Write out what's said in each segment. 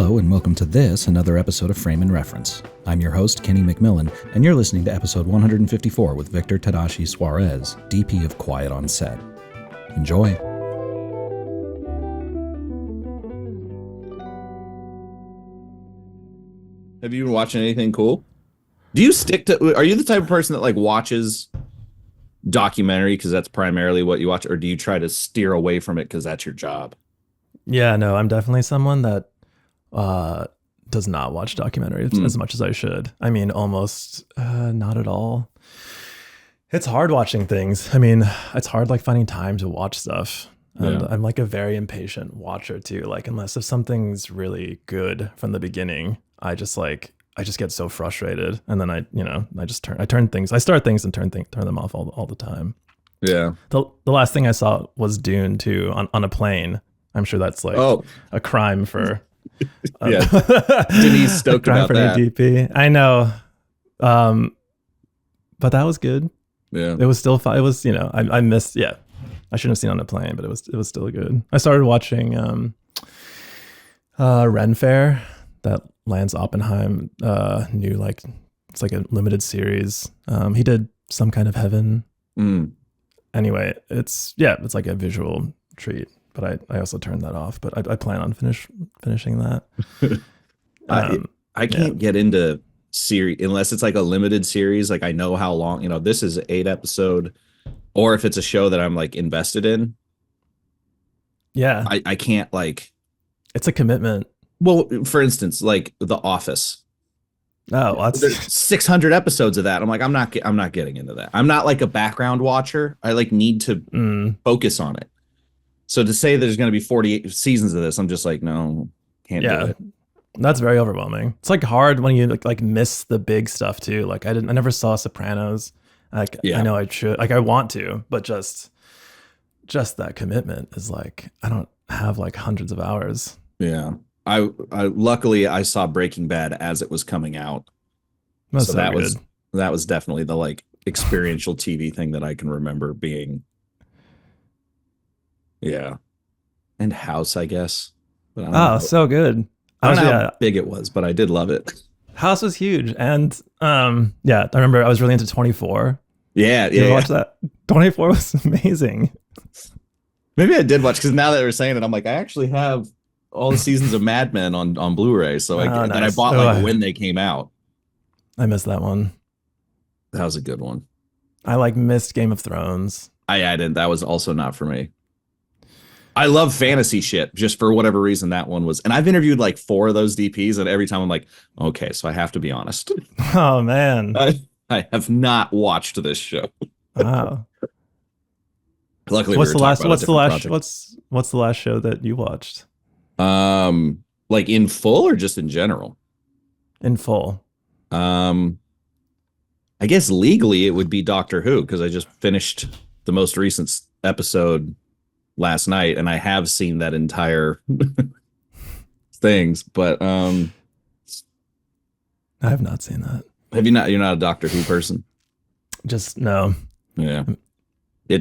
Hello and welcome to another episode of Frame and Reference. I'm your host, Kenny McMillan, and you're listening to episode 154 with Victor Tadashi Suarez, DP of Quiet on Set. Enjoy. Have you been watching anything cool? Do you are you the type of person that watches documentary because that's primarily what you watch, or do you try to steer away from it because that's your job? Yeah, no, I'm definitely someone that does not watch documentaries as much as I should. I mean, almost not at all. It's hard watching things. I mean, it's hard finding time to watch stuff. And I'm a very impatient watcher too. Unless if something's really good from the beginning, I just get so frustrated. And then I start things and turn them off all the time. Yeah. The last thing I saw was Dune 2 on a plane. I'm sure that's a crime for Denise stoked about that. DP. I know. But that was good. Yeah. It was still fun. It was, I missed, I shouldn't have seen it on a plane, but it was still good. I started watching Ren Fair, that Lance Oppenheim new, it's a limited series. He did Some Kind of Heaven. Anyway, it's a visual treat. But I also turned that off. But I plan on finishing that. I can't get into series unless it's a limited series. I know how long. This is 8 episode, or if it's a show that I'm invested in. Yeah, I can't It's a commitment. Well, for instance, The Office. Oh, there's 600 episodes of that. I'm not getting into that. I'm not a background watcher. I need to focus on it. So to say there's going to be 48 seasons of this, I'm just no, can't do it. That's very overwhelming. It's hard when you miss the big stuff too. I never saw Sopranos. I know I should. I want to, but just that commitment is I don't have hundreds of hours. Yeah. I luckily I saw Breaking Bad as it was coming out. So that was definitely the experiential TV thing that I can remember being. Yeah. And House, I guess. But I don't know. So good. I don't know how big it was, but I did love it. House was huge. And I remember I was really into 24. Yeah. Did you watch that? 24 was amazing. Maybe I did watch, because now that we're saying it, I'm I actually have all the seasons of Mad Men on Blu-ray. So nice. I bought when they came out. I missed that one. That was a good one. I missed Game of Thrones. I didn't. That was also not for me. I love fantasy shit, just for whatever reason that one was. And I've interviewed 4 of those DPs, and every time I'm okay, so I have to be honest. Oh man. I have not watched this show. Wow. Luckily, what's the last show that you watched? In full or just in general? In full. I guess legally it would be Doctor Who, because I just finished the most recent episode last night, and I have seen that entire things, but I have not seen that. Have you not? You're not a Doctor Who person? Just no. Yeah.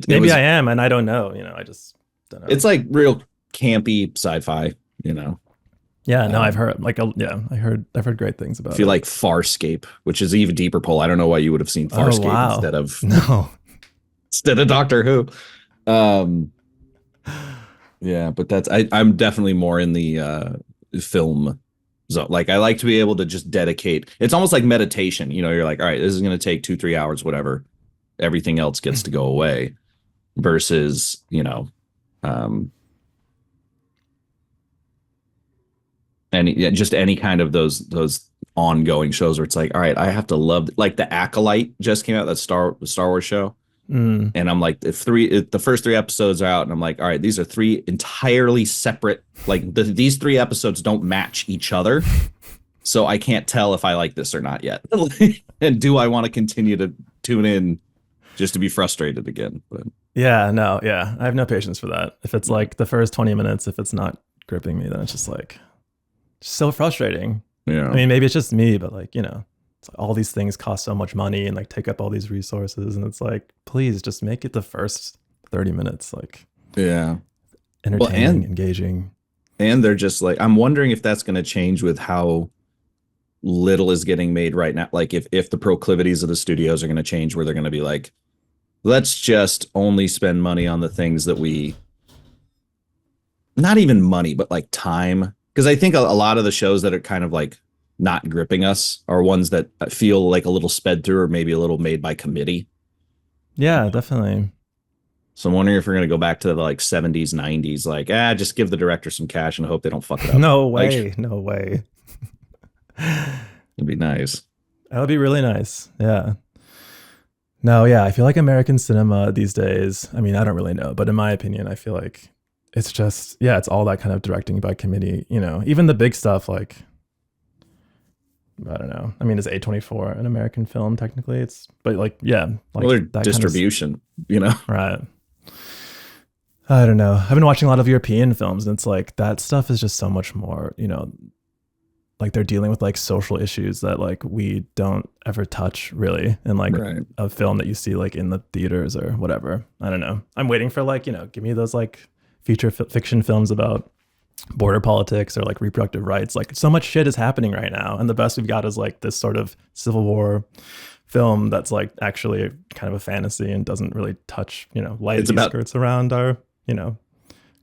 Maybe I am, and I don't know. I just don't know. It's real campy sci-fi. Yeah. No, I've heard I've heard great things about it. If you like Farscape, which is even deeper pull, I don't know why you would have seen Farscape instead of Doctor Who. Yeah, but I'm definitely more in the film zone. I like to be able to just dedicate. It's almost like meditation. You're all right, this is going to take 2-3 hours, whatever. Everything else gets to go away. Versus, any kind of those ongoing shows where it's all right, I have to love, The Acolyte just came out, that Star Wars show. And I'm the first 3 episodes are out, and I'm all right, these are 3 entirely separate, these 3 episodes don't match each other, so I can't tell if I like this or not yet. And do I want to continue to tune in just to be frustrated again? But I have no patience for that. If it's the first 20 minutes, if it's not gripping me, then it's just so frustrating. Yeah. I mean, maybe it's just me, but it's all these things cost so much money and take up all these resources, and it's please just make it the first 30 minutes entertaining, engaging. And they're just like, I'm wondering if that's going to change with how little is getting made right now. Like if the proclivities of the studios are going to change, where they're going to be like, let's just only spend money on the things that we, not even money, but like time. Because I think a lot of the shows that are kind of like not gripping us are ones that feel like a little sped through or maybe a little made by committee. Yeah, definitely. So I'm wondering if we're going to go back to the like 70s, 90s, like, just give the director some cash and hope they don't fuck it up. No Like, way. No way. it'd be nice. That would be really nice. Yeah. No, yeah. I feel like American cinema these days, I mean, I don't really know, but in my opinion, I feel like it's just, yeah, it's all that kind of directing by committee, you know, even the big stuff like, I don't know. I mean, is A24 an American film technically? But like, yeah. Like Well, their that distribution, you know? Right. I don't know. I've been watching a lot of European films and it's like that stuff is just so much more, you know, like they're dealing with like social issues that like we don't ever touch really in like a film that you see like in the theaters or whatever. I don't know. I'm waiting for like, you know, give me those like feature fiction films about border politics or like reproductive rights. Like so much shit is happening right now. And the best we've got is like this sort of Civil War film that's like actually kind of a fantasy and doesn't really touch, you know, light skirts around our, you know,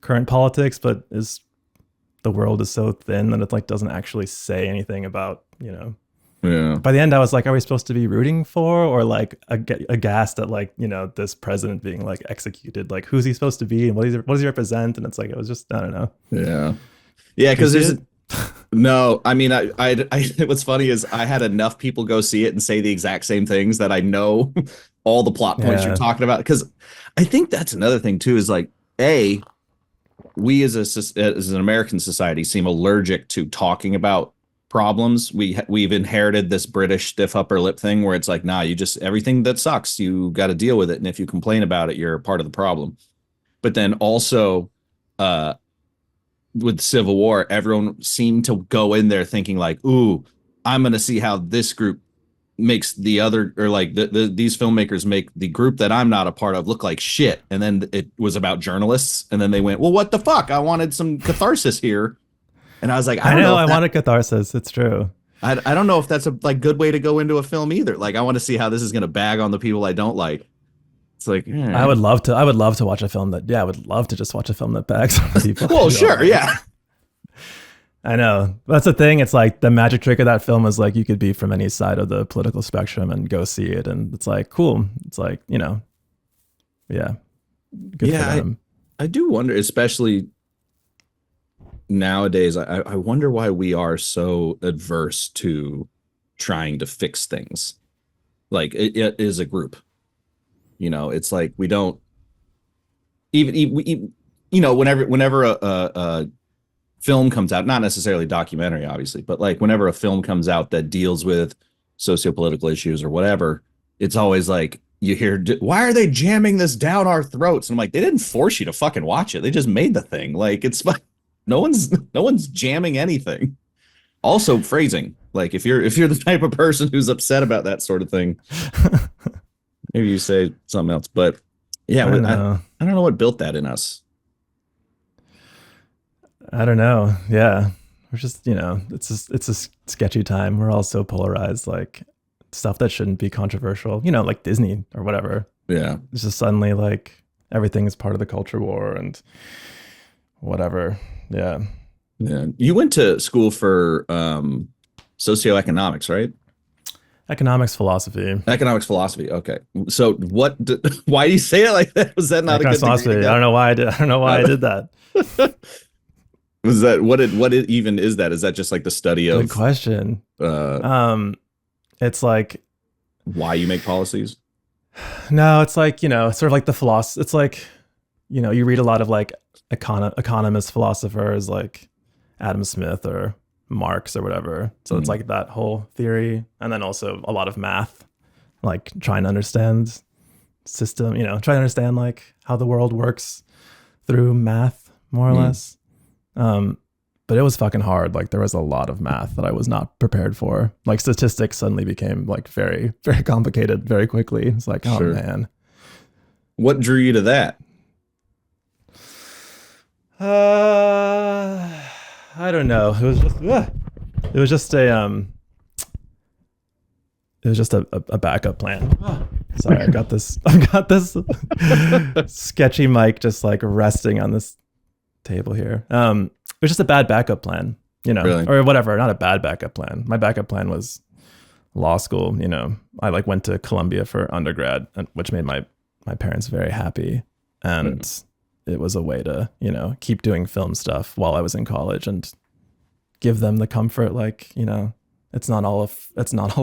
current politics, but the world is so thin that it like doesn't actually say anything about, you know. Yeah. By the end, I was like, are we supposed to be rooting for or like aghast at like, you know, this president being like executed? Like, who's he supposed to be and what does he represent? And it's like, it was just, I don't know. Yeah. Yeah. Because there's no, I mean, I what's funny is I had enough people go see it and say the exact same things that I know all the plot points you're talking about. Because I think that's another thing too, is like, we as an American society seem allergic to talking about problems. We've inherited this British stiff upper lip thing where it's like, nah, you just, everything that sucks, you got to deal with it. And if you complain about it, you're part of the problem. But then also, with Civil War, everyone seemed to go in there thinking like, ooh, I'm going to see how this group makes the other, or like these filmmakers make the group that I'm not a part of look like shit. And then it was about journalists. And then they went, well, what the fuck? I wanted some catharsis here. And I was like, I wanted catharsis. It's true. I don't know if that's a like good way to go into a film either. Like, I want to see how this is going to bag on the people I don't like. It's like, I would love to watch a film that, I would love to just watch a film that bags on people. Well, sure. Yeah. I know. That's the thing. It's like the magic trick of that film is like you could be from any side of the political spectrum and go see it. And it's like, cool. It's like, you know, yeah. Good for them. I do wonder, especially nowadays, I wonder why we are so adverse to trying to fix things. Like it is a group. You know, it's like we don't even you know, whenever a film comes out, not necessarily documentary, obviously, but like whenever a film comes out that deals with sociopolitical issues or whatever, it's always like you hear, why are they jamming this down our throats? And I'm like, they didn't force you to fucking watch it. They just made the thing. Like, it's no one's jamming anything. Also, phrasing. Like, if you're the type of person who's upset about that sort of thing, maybe you say something else. But yeah, I don't know what built that in us. I don't know. Yeah. We're just, you know, it's a sketchy time. We're all so polarized, like stuff that shouldn't be controversial, you know, like Disney or whatever. Yeah. It's just suddenly like everything is part of the culture war and whatever. Yeah. Yeah. You went to school for socioeconomics, right? Economics philosophy. Okay. So why do you say it like that? Was that not a good philosophy? I don't know why I did that. Was that what even is that? Is that just like the study of? Good question. It's like why you make policies? No, it's like, you know, sort of like the philosophy. It's like, you know, you read a lot of like economist philosophers like Adam Smith or Marx or whatever. So it's like that whole theory, and then also a lot of math, like trying to understand system. You know, trying to understand like how the world works through math, more or less. But it was fucking hard. Like there was a lot of math that I was not prepared for. Like statistics suddenly became like very, very complicated very quickly. It's like, oh man. What drew you to that? I don't know. It was just a backup plan. Sorry, I've got this sketchy mic just like resting on this table here. It was just a bad backup plan, Really? or whatever. Not a bad backup plan. My backup plan was law school. I like went to Columbia for undergrad, which made my parents very happy, and it was a way to keep doing film stuff while I was in college and give them the comfort, like it's not all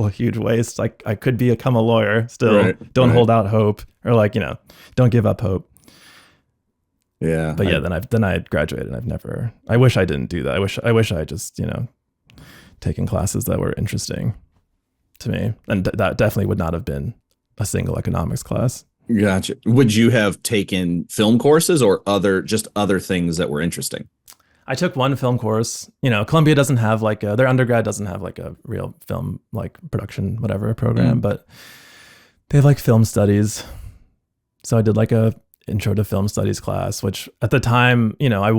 a huge waste. Like I could become a lawyer still. Right, Don't right. hold out hope, or like don't give up hope. Yeah. But then I graduated. I wish I didn't do that. I wish I just taken classes that were interesting to me, and that definitely would not have been a single economics class. Gotcha. Would you have taken film courses or other things that were interesting? I took one film course. Columbia doesn't have their undergrad doesn't have like a real film like production whatever program, but they have like film studies. So I did like a intro to film studies class, which at the time, I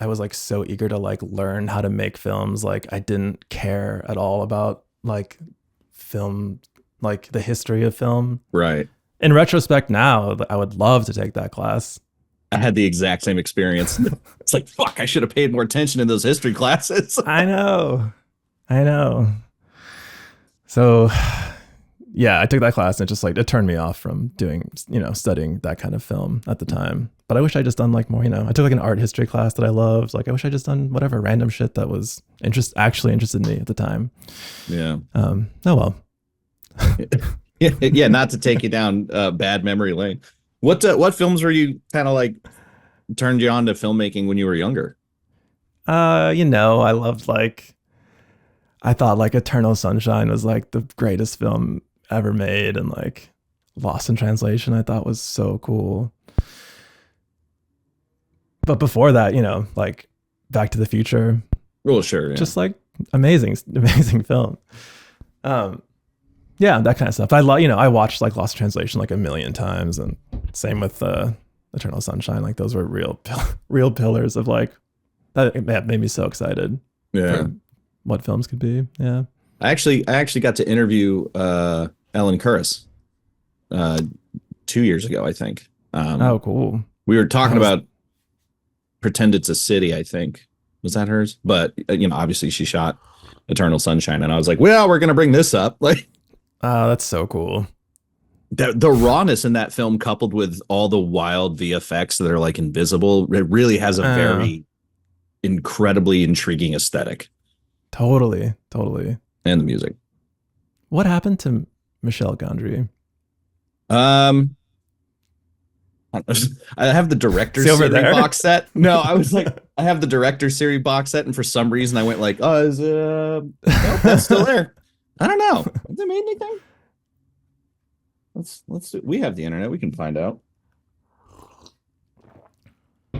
was like so eager to like learn how to make films. Like I didn't care at all about like film, like the history of film. Right. In retrospect now, I would love to take that class. I had the exact same experience. It's like, fuck, I should have paid more attention in those history classes. I know. So yeah, I took that class and it turned me off from doing, studying that kind of film at the time. But I wish I just done like more, I took like an art history class that I loved. Like I wish I just done whatever random shit that was actually interested in me at the time. Yeah. Oh well. Yeah, not to take you down bad memory lane. What films were you kind of like turned you on to filmmaking when you were younger? I loved I thought like Eternal Sunshine was like the greatest film ever made, and like Lost in Translation I thought was so cool. But before that, like Back to the Future. Well, sure. Yeah. Just like amazing film. Yeah, that kind of stuff. I watched like Lost in Translation like a million times, and same with Eternal Sunshine. Like those were real pillars of like that made me so excited. Yeah. For what films could be. Yeah. I actually got to interview Ellen Kuras 2 years ago, I think. Oh, cool. We were talking about Pretend It's a City, I think. Was that hers? But obviously she shot Eternal Sunshine, and I was like, well, we're gonna bring this up. Like, oh, that's so cool. The rawness in that film, coupled with all the wild VFX that are like invisible, it really has a very incredibly intriguing aesthetic. Totally. And the music. What happened to Michel Gondry? I have the director's series box set. No, I was like, I have the director's series box set, and for some reason I went like, nope, that's still there. I don't know. Has it made anything? Let's do. We have the internet. We can find out.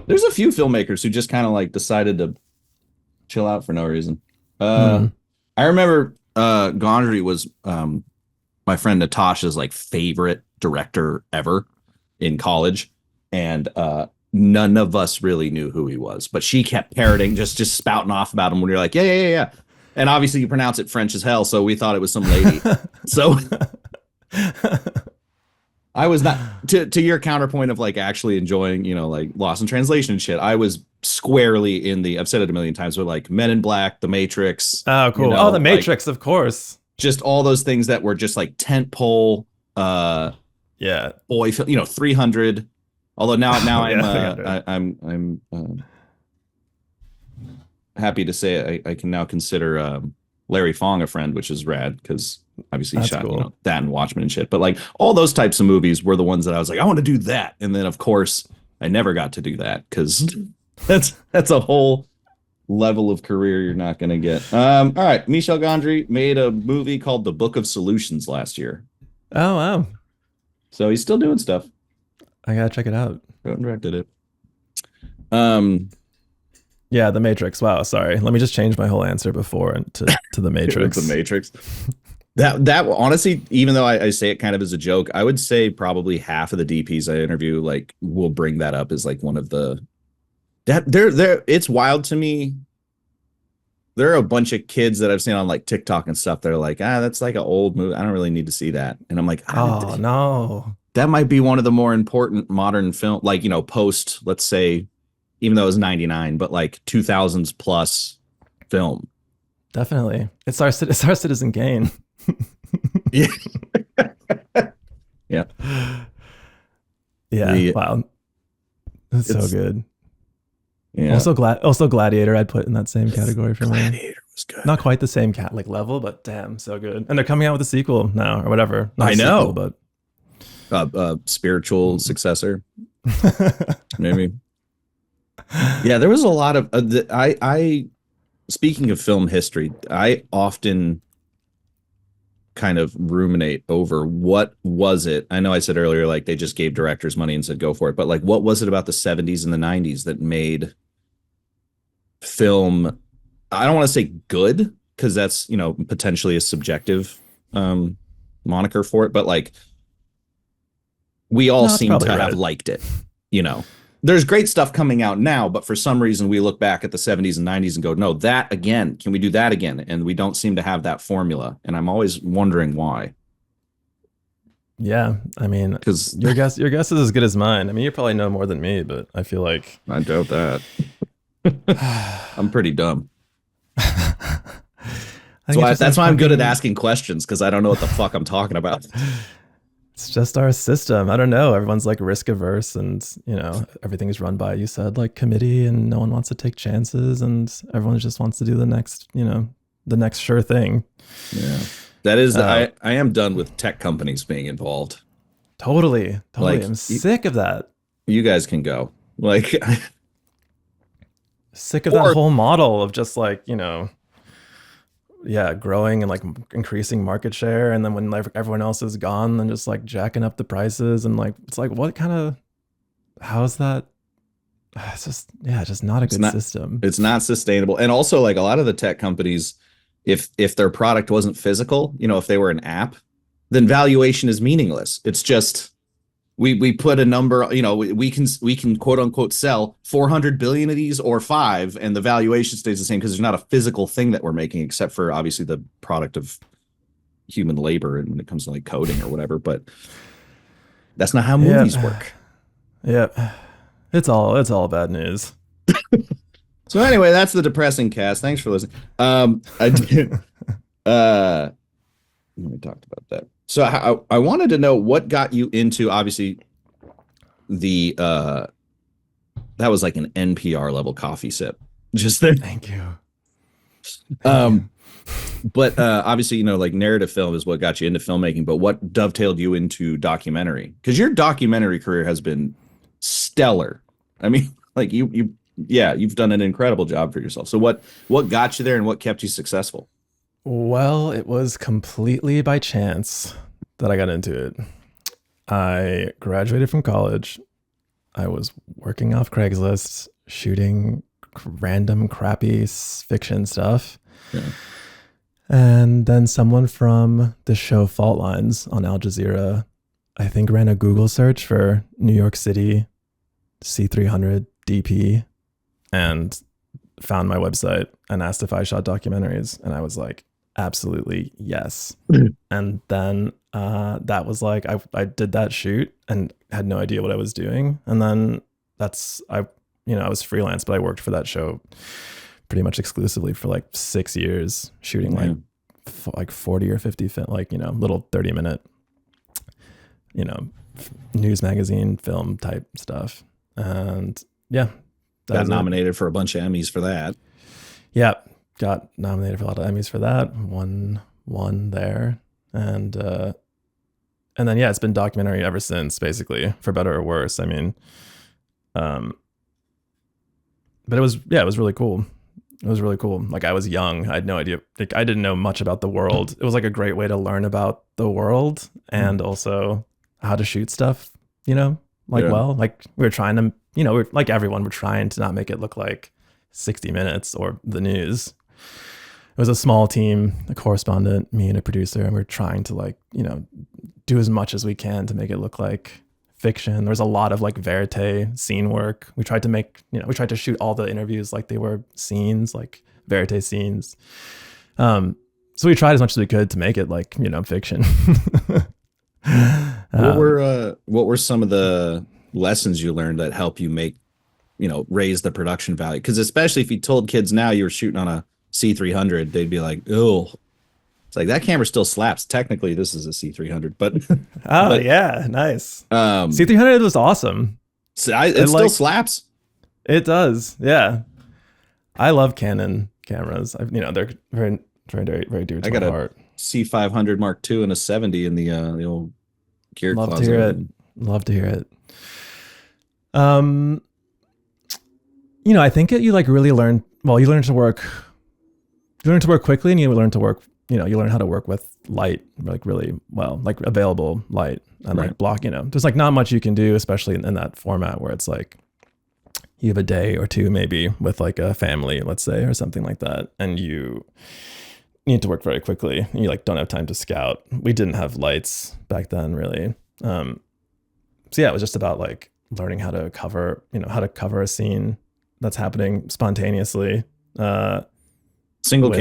There's a few filmmakers who just kind of like decided to chill out for no reason. I remember Gondry was my friend Natasha's like favorite director ever in college, and none of us really knew who he was, but she kept parroting, just spouting off about him when you're like, yeah. And obviously you pronounce it French as hell, so we thought it was some lady. So I was not, to your counterpoint of like actually enjoying, like Lost in Translation and shit. I was squarely in the, I've said it a million times, but like Men in Black, The Matrix. Oh, cool. The Matrix, like, of course. Just all those things that were just like tentpole, boy, 300. Although now I'm happy to say I can now consider Larry Fong a friend, which is rad because obviously he shot cool. That and Watchmen and shit. But like all those types of movies were the ones that I was like, I want to do that. And then of course I never got to do that because that's a whole level of career you're not going to get. All right, Michel Gondry made a movie called The Book of Solutions last year. Oh wow! So he's still doing stuff. I gotta check it out. Wrote and directed it. Yeah, The Matrix. Wow, sorry. Let me just change my whole answer before to The Matrix. The Matrix. That honestly, even though I say it kind of as a joke, I would say probably half of the DPs I interview like will bring that up as like one of the that they're it's wild to me there are a bunch of kids that I've seen on like TikTok and stuff. They're like, that's like an old movie. I don't really need to see that. And I'm like, Oh no. that might be one of the more important modern film, like, post, let's say, even though it was 99, but like 2000s plus film. Definitely. It's our Citizen Kane. Yeah. Yeah. Yeah. Wow. That's so good. Yeah. Also Gladiator I'd put in that same category for me. Gladiator was good. Not quite the same level, but damn, so good. And they're coming out with a sequel now or whatever. Not I a know, sequel, but spiritual successor, maybe. Yeah, there was a lot of I speaking of film history, I often kind of ruminate over what was it. I know I said earlier, like they just gave directors money and said go for it, but like what was it about the 70s and the 90s that made film, I don't want to say good, because that's potentially a subjective moniker for it, but like we all seem to have liked it. There's great stuff coming out now, but for some reason we look back at the 70s and 90s and go, no, that again, can we do that again? And we don't seem to have that formula. And I'm always wondering why. Yeah. I mean, because your guess is as good as mine. I mean, you probably know more than me, but I feel like I doubt that. I'm pretty dumb. That's why I'm good at asking questions, because I don't know what the fuck I'm talking about. It's just our system. I don't know. Everyone's like risk averse, and everything is run by, you said, like committee, and no one wants to take chances, and everyone just wants to do the next sure thing. Yeah, that is. I am done with tech companies being involved. Totally. Like, I'm sick of that. You guys can go. Like, sick of that whole model of just like growing and like increasing market share, and then when like everyone else is gone, then just like jacking up the prices, and like it's like how is that? It's just not a good system. It's not sustainable. And also, like, a lot of the tech companies, if their product wasn't physical, if they were an app, then valuation is meaningless. It's just we put a number, we can quote unquote sell 400 billion of these or 5, and the valuation stays the same because there's not a physical thing that we're making, except for obviously the product of human labor and when it comes to like coding or whatever. But that's not how movies work. Yep. It's all bad news. So anyway, that's the depressing cast. Thanks for listening. I did we talked about that. So I wanted to know what got you into, obviously, the that was like an NPR level coffee sip just there. Thank you. But obviously, like narrative film is what got you into filmmaking, but what dovetailed you into documentary? Because your documentary career has been stellar. I mean, like you've done an incredible job for yourself. So what got you there, and what kept you successful? Well, it was completely by chance that I got into it. I graduated from college. I was working off Craigslist, shooting random crappy fiction stuff. Yeah. And then someone from the show Fault Lines on Al Jazeera, I think, ran a Google search for New York City C300 DP and found my website and asked if I shot documentaries. And I was like, absolutely yes. And then that was like, I did that shoot and had no idea what I was doing. And then I was freelance, but I worked for that show pretty much exclusively for like 6 years, shooting like 40 or 50 little 30-minute news magazine film type stuff. And yeah, got nominated for a bunch of Emmys for that. Yeah, got nominated for a lot of Emmys for that. Won there, and then it's been documentary ever since, basically, for better or worse. I mean, but it was really cool. It was really cool. Like, I was young, I had no idea. Like, I didn't know much about the world. It was like a great way to learn about the world and also how to shoot stuff. Well, like we were trying to, we're like everyone, we're trying to not make it look like 60 Minutes or the news. It was a small team, a correspondent, me and a producer, and we're trying to do as much as we can to make it look like fiction. There was a lot of like verite scene work. We tried to shoot all the interviews like they were scenes, like verite scenes. So we tried as much as we could to make it like, fiction. What were some of the lessons you learned that help you make, raise the production value? Because especially if you told kids now you were shooting on a C300, they'd be like, oh, it's like that camera still slaps. Technically, this is a C300, but yeah, nice. C300 was awesome. It still slaps. It does, yeah. I love Canon cameras. They're very, very, very dear to my heart. C500 Mark II and a 70 in the old gear closet. Love to hear it. I think you like really learn. Well, you learn to work. You learn to work quickly, and you learn to work. You learn how to work with light, like really well, like available light and like block. There's like not much you can do, especially in that format where it's like you have a day or two maybe with like a family, let's say, or something like that, and you need to work very quickly. You like don't have time to scout. We didn't have lights back then, really. So yeah, it was just about like learning how to cover a scene that's happening spontaneously. Single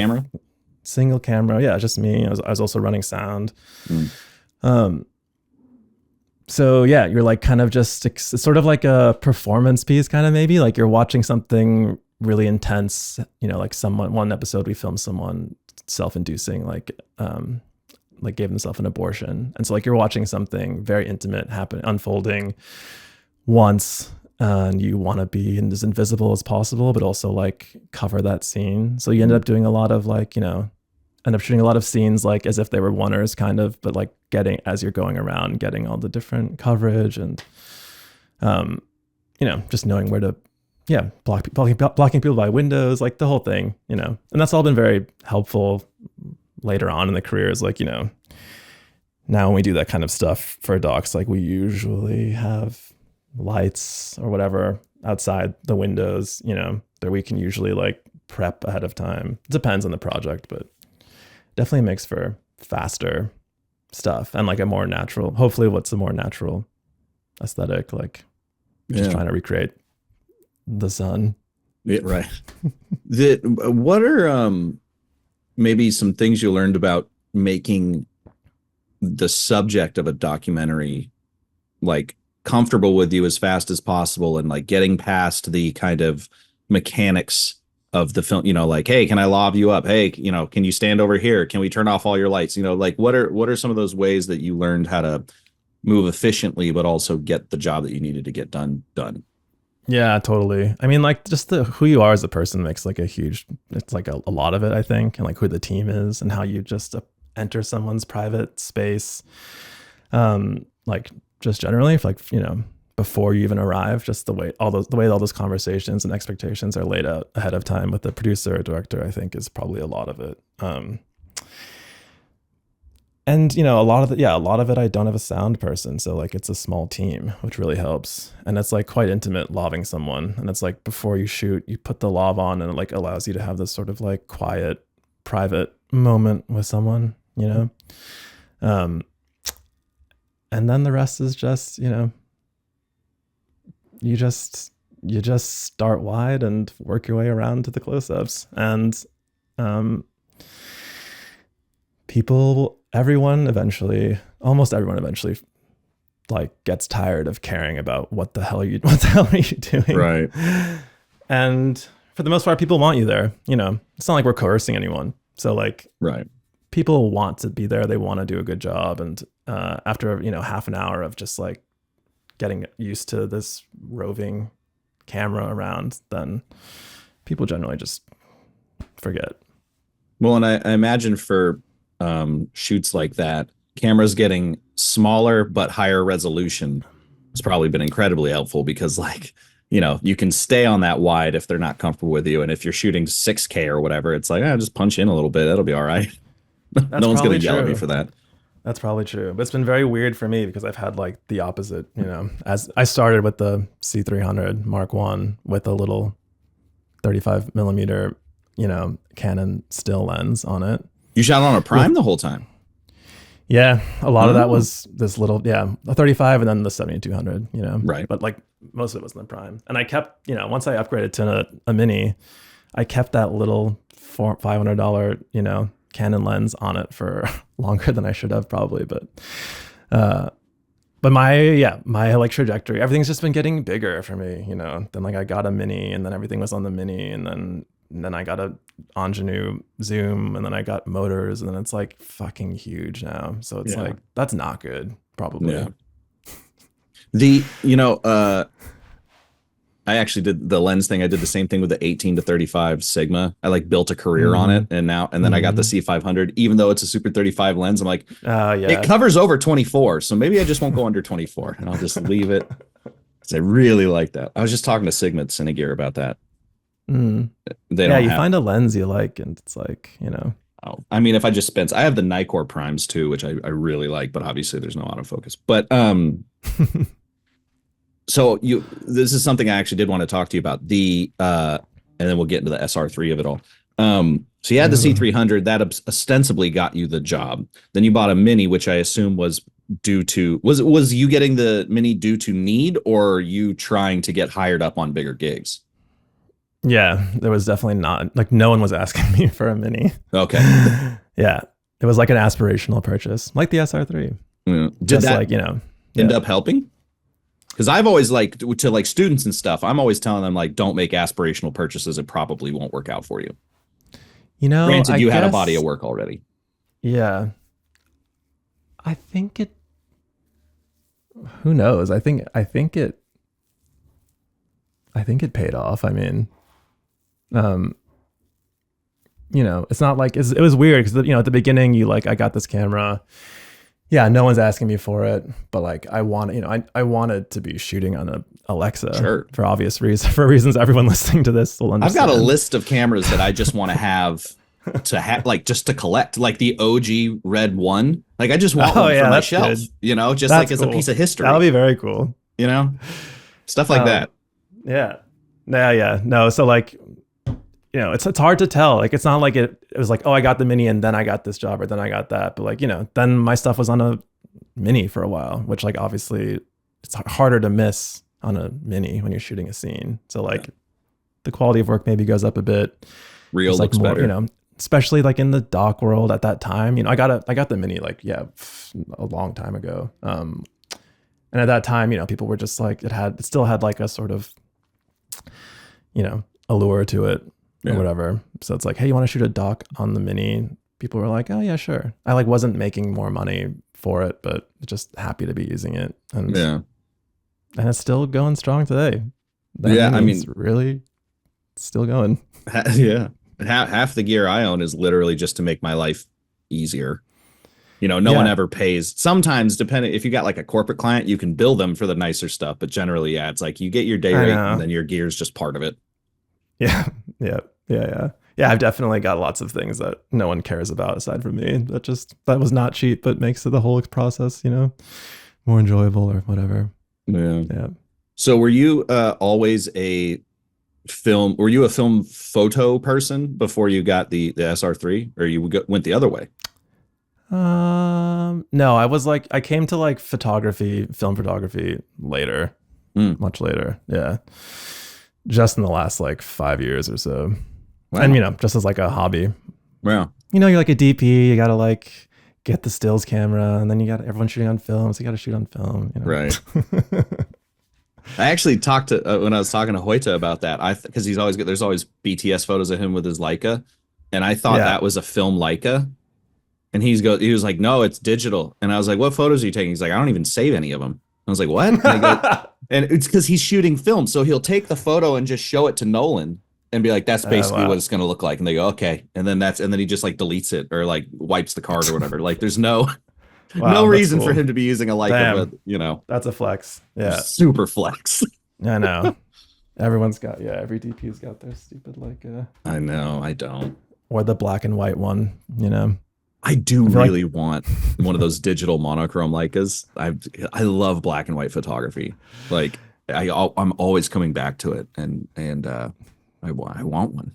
camera, yeah, just me. I was also running sound. So yeah, you're like kind of just, it's sort of like a performance piece, kind of maybe like you're watching something really intense. Like one episode we filmed someone self-inducing, like gave himself an abortion, and so like you're watching something very intimate unfolding once, and you want to be as invisible as possible, but also like cover that scene. So you ended up doing a lot of like, end up shooting a lot of scenes like as if they were oneers kind of, but like as you're going around, getting all the different coverage and, just knowing where to, blocking people by windows, like the whole thing, and that's all been very helpful later on in the career. Is like, now when we do that kind of stuff for docs, like we usually have lights or whatever outside the windows, that we can usually like prep ahead of time. It depends on the project, but definitely makes for faster stuff and like a more natural, hopefully what's a more natural aesthetic, like just trying to recreate the sun. Yeah, right. What are maybe some things you learned about making the subject of a documentary like comfortable with you as fast as possible, and like getting past the kind of mechanics of the film, like, hey, can I lob you up? Hey, can you stand over here? Can we turn off all your lights? Like what are some of those ways that you learned how to move efficiently, but also get the job that you needed to get done? Yeah, totally. I mean, like just who you are as a person makes like it's like a lot of it, I think, and like who the team is and how you just enter someone's private space. Like just generally, like, before you even arrive, just the way all those conversations and expectations are laid out ahead of time with the producer or director, I think is probably a lot of it. And a lot of it, I don't have a sound person, so like it's a small team, which really helps. And it's like quite intimate loving someone, and it's like before you shoot, you put the lav on, and it like allows you to have this sort of like quiet, private moment with someone, and then the rest is just, you just start wide and work your way around to the close-ups, and almost everyone eventually like gets tired of caring about what the hell are you doing, right? And for the most part, people want you there. It's not like we're coercing anyone, so like, right, people want to be there, they want to do a good job, and after half an hour of just like getting used to this roving camera around, then people generally just forget. Well, and I imagine for shoots like that, cameras getting smaller but higher resolution has probably been incredibly helpful, because like, you can stay on that wide if they're not comfortable with you. And if you're shooting 6K or whatever, it's like, just punch in a little bit. That'll be all right. No one's going to yell at me for that. That's probably true. But it's been very weird for me because I've had like the opposite, as I started with the C300 Mark I with a little 35 millimeter, Canon still lens on it. You shot on a prime the whole time? Yeah. A lot of that was this little, a 35 and then the 7200, Right. But like most of it was in the prime. And I kept, once I upgraded to a mini, I kept that little $500, Canon lens on it for longer than I should have probably. But my like trajectory, everything's just been getting bigger for me, Then like I got a mini, and then everything was on the mini, and then I got a ingenue zoom, and then I got motors, and then it's like fucking huge now. So it's like, that's not good, probably. Yeah. I actually did the lens thing. I did the same thing with the 18 to 35 Sigma. I like built a career on it, and then I got the C500. Even though it's a Super 35 lens, I'm like, it covers over 24, so maybe I just won't go under 24, and I'll just leave it. Because I really like that. I was just talking to Sigma at Cinegear about that. Find a lens you like, and it's like, Oh, I mean, if I just spent, I have the Nikkor primes too, which I really like, but obviously there's no autofocus. But so this is something I actually did want to talk to you about, and then we'll get into the SR3 of it all. So you had the C300 that ostensibly got you the job. Then you bought a Mini, which I assume was due to, was you getting the Mini due to need, or you trying to get hired up on bigger gigs? Yeah, there was definitely not, like, no one was asking me for a Mini. Okay. Yeah, it was like an aspirational purchase, like the SR3. Did that end up helping? Because I've always to like students and stuff, I'm always telling them, like, don't make aspirational purchases. It probably won't work out for you. Granted, you had a body of work already. Yeah. I think it, who knows? I think it paid off. I mean, it's not like, it was weird because, at the beginning I got this camera. Yeah, no one's asking me for it, but like I wanted to be shooting on a Alexa for obvious reasons. For reasons everyone listening to this will understand. I've got a list of cameras that I just want to have like just to collect, like the OG Red One. Like I just want one for my shelf, good. Just that's like as a piece of history. That'll be very cool. Stuff like that. Yeah. No, so like, it's hard to tell. Like, it's not like it was like, oh, I got the Mini and then I got this job, or then I got that. But like, then my stuff was on a Mini for a while, which like obviously it's harder to miss on a Mini when you're shooting a scene. So like the quality of work maybe goes up a bit. Real looks more, better. Especially like in the doc world at that time. I got the Mini like, a long time ago. And at that time, people were just like, it still had like a sort of, allure to it. Or whatever. So it's like, hey, you want to shoot a doc on the Mini? People were like, oh yeah, sure. I like wasn't making more money for it, but just happy to be using it. And it's still going strong today. I mean, it's really still going. Yeah. Half the gear I own is literally just to make my life easier. No one ever pays. Sometimes, depending, if you got like a corporate client, you can bill them for the nicer stuff. But generally, it's like you get your day rate and then your gear is just part of it. Yeah. I've definitely got lots of things that no one cares about aside from me. That was not cheap, but makes the whole process, more enjoyable or whatever. Yeah. So were you always a film photo person before you got the SR3, or you went the other way? No, I came to like film photography later, much later. Yeah. Just in the last like 5 years or so. Wow. And just as like a hobby. Wow. You're like a DP, you gotta like get the stills camera, and then you got everyone shooting on film, so you gotta shoot on film. Right. I actually talked to when I was talking to Hoyta about that, because there's always BTS photos of him with his Leica, and I thought that was a film Leica, and he was like, no, it's digital, and I was like, what photos are you taking? He's like, I don't even save any of them. I was like, what? And it's because he's shooting film. So he'll take the photo and just show it to Nolan and be like, that's basically what it's going to look like. And they go, okay. And then he just like deletes it or like wipes the card or whatever. Like there's no reason for him to be using a Leica, but that's a flex. Yeah. Super flex. I know. Everyone's got, every DP's got their stupid Leica. I know. I don't. Or the black and white one, I do really want one of those digital monochrome Leicas. I love black and white photography. Like I'm always coming back to it, and I want one.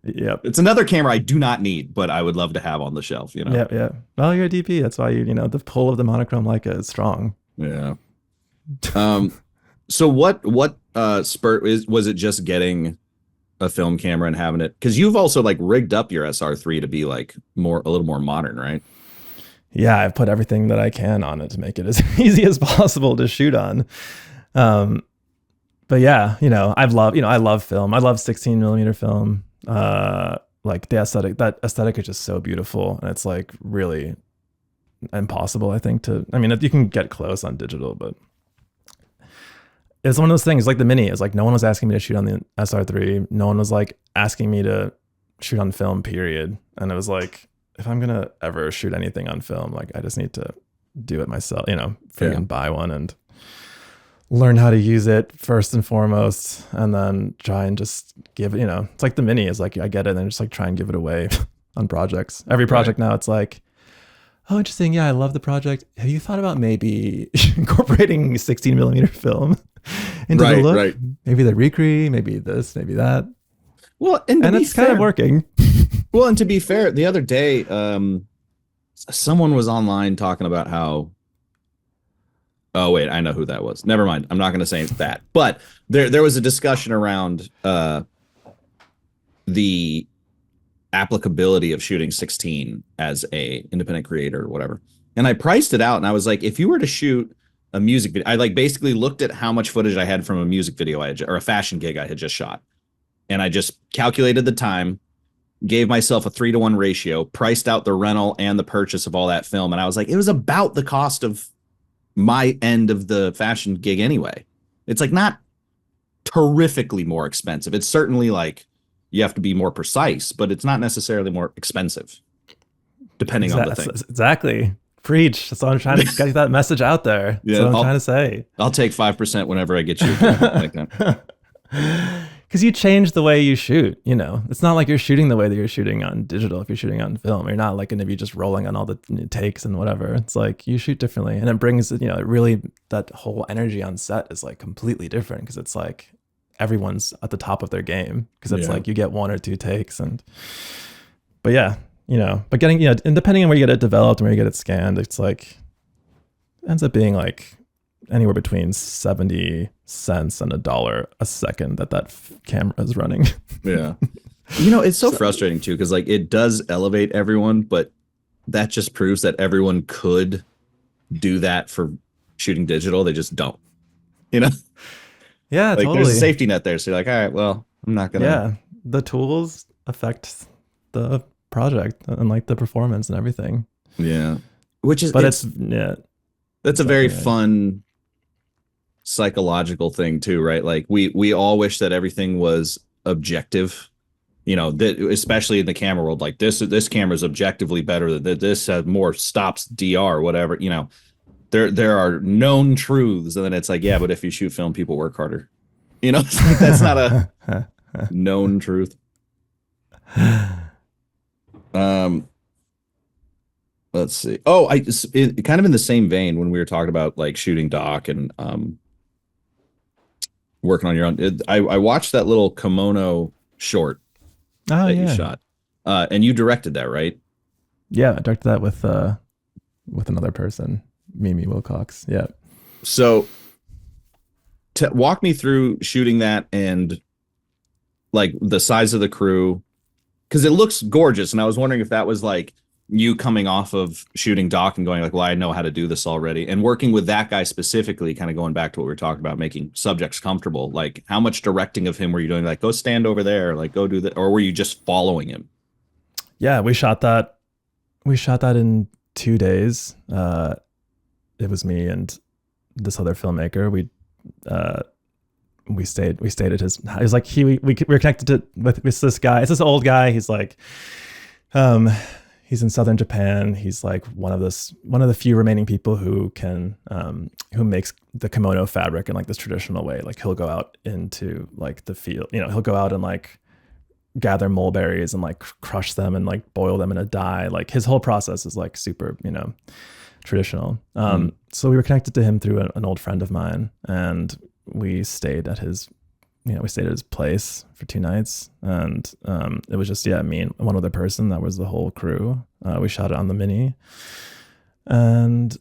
Yep. It's another camera I do not need, but I would love to have on the shelf. Yeah. Well, you're a DP. That's why the pull of the monochrome Leica is strong. Yeah. So what spurt was it? Just getting a film camera and having it, because you've also like rigged up your SR3 to be like a little more modern, right? Yeah, I've put everything that I can on it to make it as easy as possible to shoot on. But yeah, I love film. I love 16 millimeter film. Like that aesthetic is just so beautiful, and it's like really impossible, I think, you can get close on digital, but it's one of those things. Like the Mini is like, no one was asking me to shoot on the SR3. No one was like asking me to shoot on film, period. And it was like, if I'm gonna ever shoot anything on film, like I just need to do it myself, buy one and learn how to use it first and foremost, and then try and just give it, it's like the Mini is like, I get it, and then just like try and give it away on projects. Every project now, it's like, oh, interesting. Yeah, I love the project. Have you thought about maybe incorporating 16 millimeter film into the look? Right. Maybe the recre, maybe this, maybe that. Well, and it's kind of working. Well, and to be fair, the other day, someone was online talking about how. Oh wait, I know who that was. Never mind. I'm not going to say that. But there was a discussion around the applicability of shooting 16 as a independent creator or whatever. And I priced it out, and I was like, if you were to shoot a music video, I like basically looked at how much footage I had from a music video or a fashion gig I had just shot. And I just calculated the time, gave myself a 3-to-1 ratio, priced out the rental and the purchase of all that film. And I was like, it was about the cost of my end of the fashion gig anyway. It's like not terrifically more expensive. It's certainly like you have to be more precise, but it's not necessarily more expensive, depending on the thing. Exactly. Preach. That's what I'm trying to get that message out there. That's what I'm trying to say. I'll take 5% whenever I get you like that. Because you change the way you shoot, It's not like you're shooting the way that you're shooting on digital. If you're shooting on film, you're not like going to be just rolling on all the takes and whatever. It's like you shoot differently, and it brings, really that whole energy on set is like completely different, because it's like everyone's at the top of their game, because it's like you get 1 or 2 takes. But getting, and depending on where you get it developed and where you get it scanned, it's like, it ends up being like anywhere between 70 cents and $1 a second that camera is running. Yeah. It's so frustrating too, because like it does elevate everyone, but that just proves that everyone could do that for shooting digital. They just don't, Yeah, like totally. There's a safety net there. So you're like, all right, well, I'm not gonna. Yeah, the tools affect the project and like the performance and everything. Yeah, which is, that's a very fun psychological thing too, right? Like we all wish that everything was objective, that especially in the camera world, like this camera is objectively better, that this has more stops, DR, whatever, there are known truths, and then it's like, yeah, but if you shoot film, people work harder, it's like, that's not a known truth. Let's see. Oh, kind of in the same vein, when we were talking about like shooting doc and working on your own, I watched that little kimono short you shot, and you directed that, right? Yeah, I directed that with another person, Mimi Wilcox. Yeah. So walk me through shooting that and like the size of the crew, because it looks gorgeous, and I was wondering if that was like you coming off of shooting doc and going like, well, I know how to do this already, and working with that guy specifically, kind of going back to what we were talking about, making subjects comfortable. Like, how much directing of him were you doing? Like, go stand over there, like go do that, or were you just following him? Yeah, we shot that in 2 days. It was me and this other filmmaker. We stayed at his. It was like we were connected with this guy. It's this old guy. He's like, he's in southern Japan. He's like one of the few remaining people who can who makes the kimono fabric in like this traditional way. Like he'll go out into like the field. He'll go out and like gather mulberries and like crush them and like boil them in a dye. Like his whole process is like super, traditional. So we were connected to him through an old friend of mine, and we stayed at his place for 2 nights, and it was just me and one other person. That was the whole crew. We shot it on the Mini, and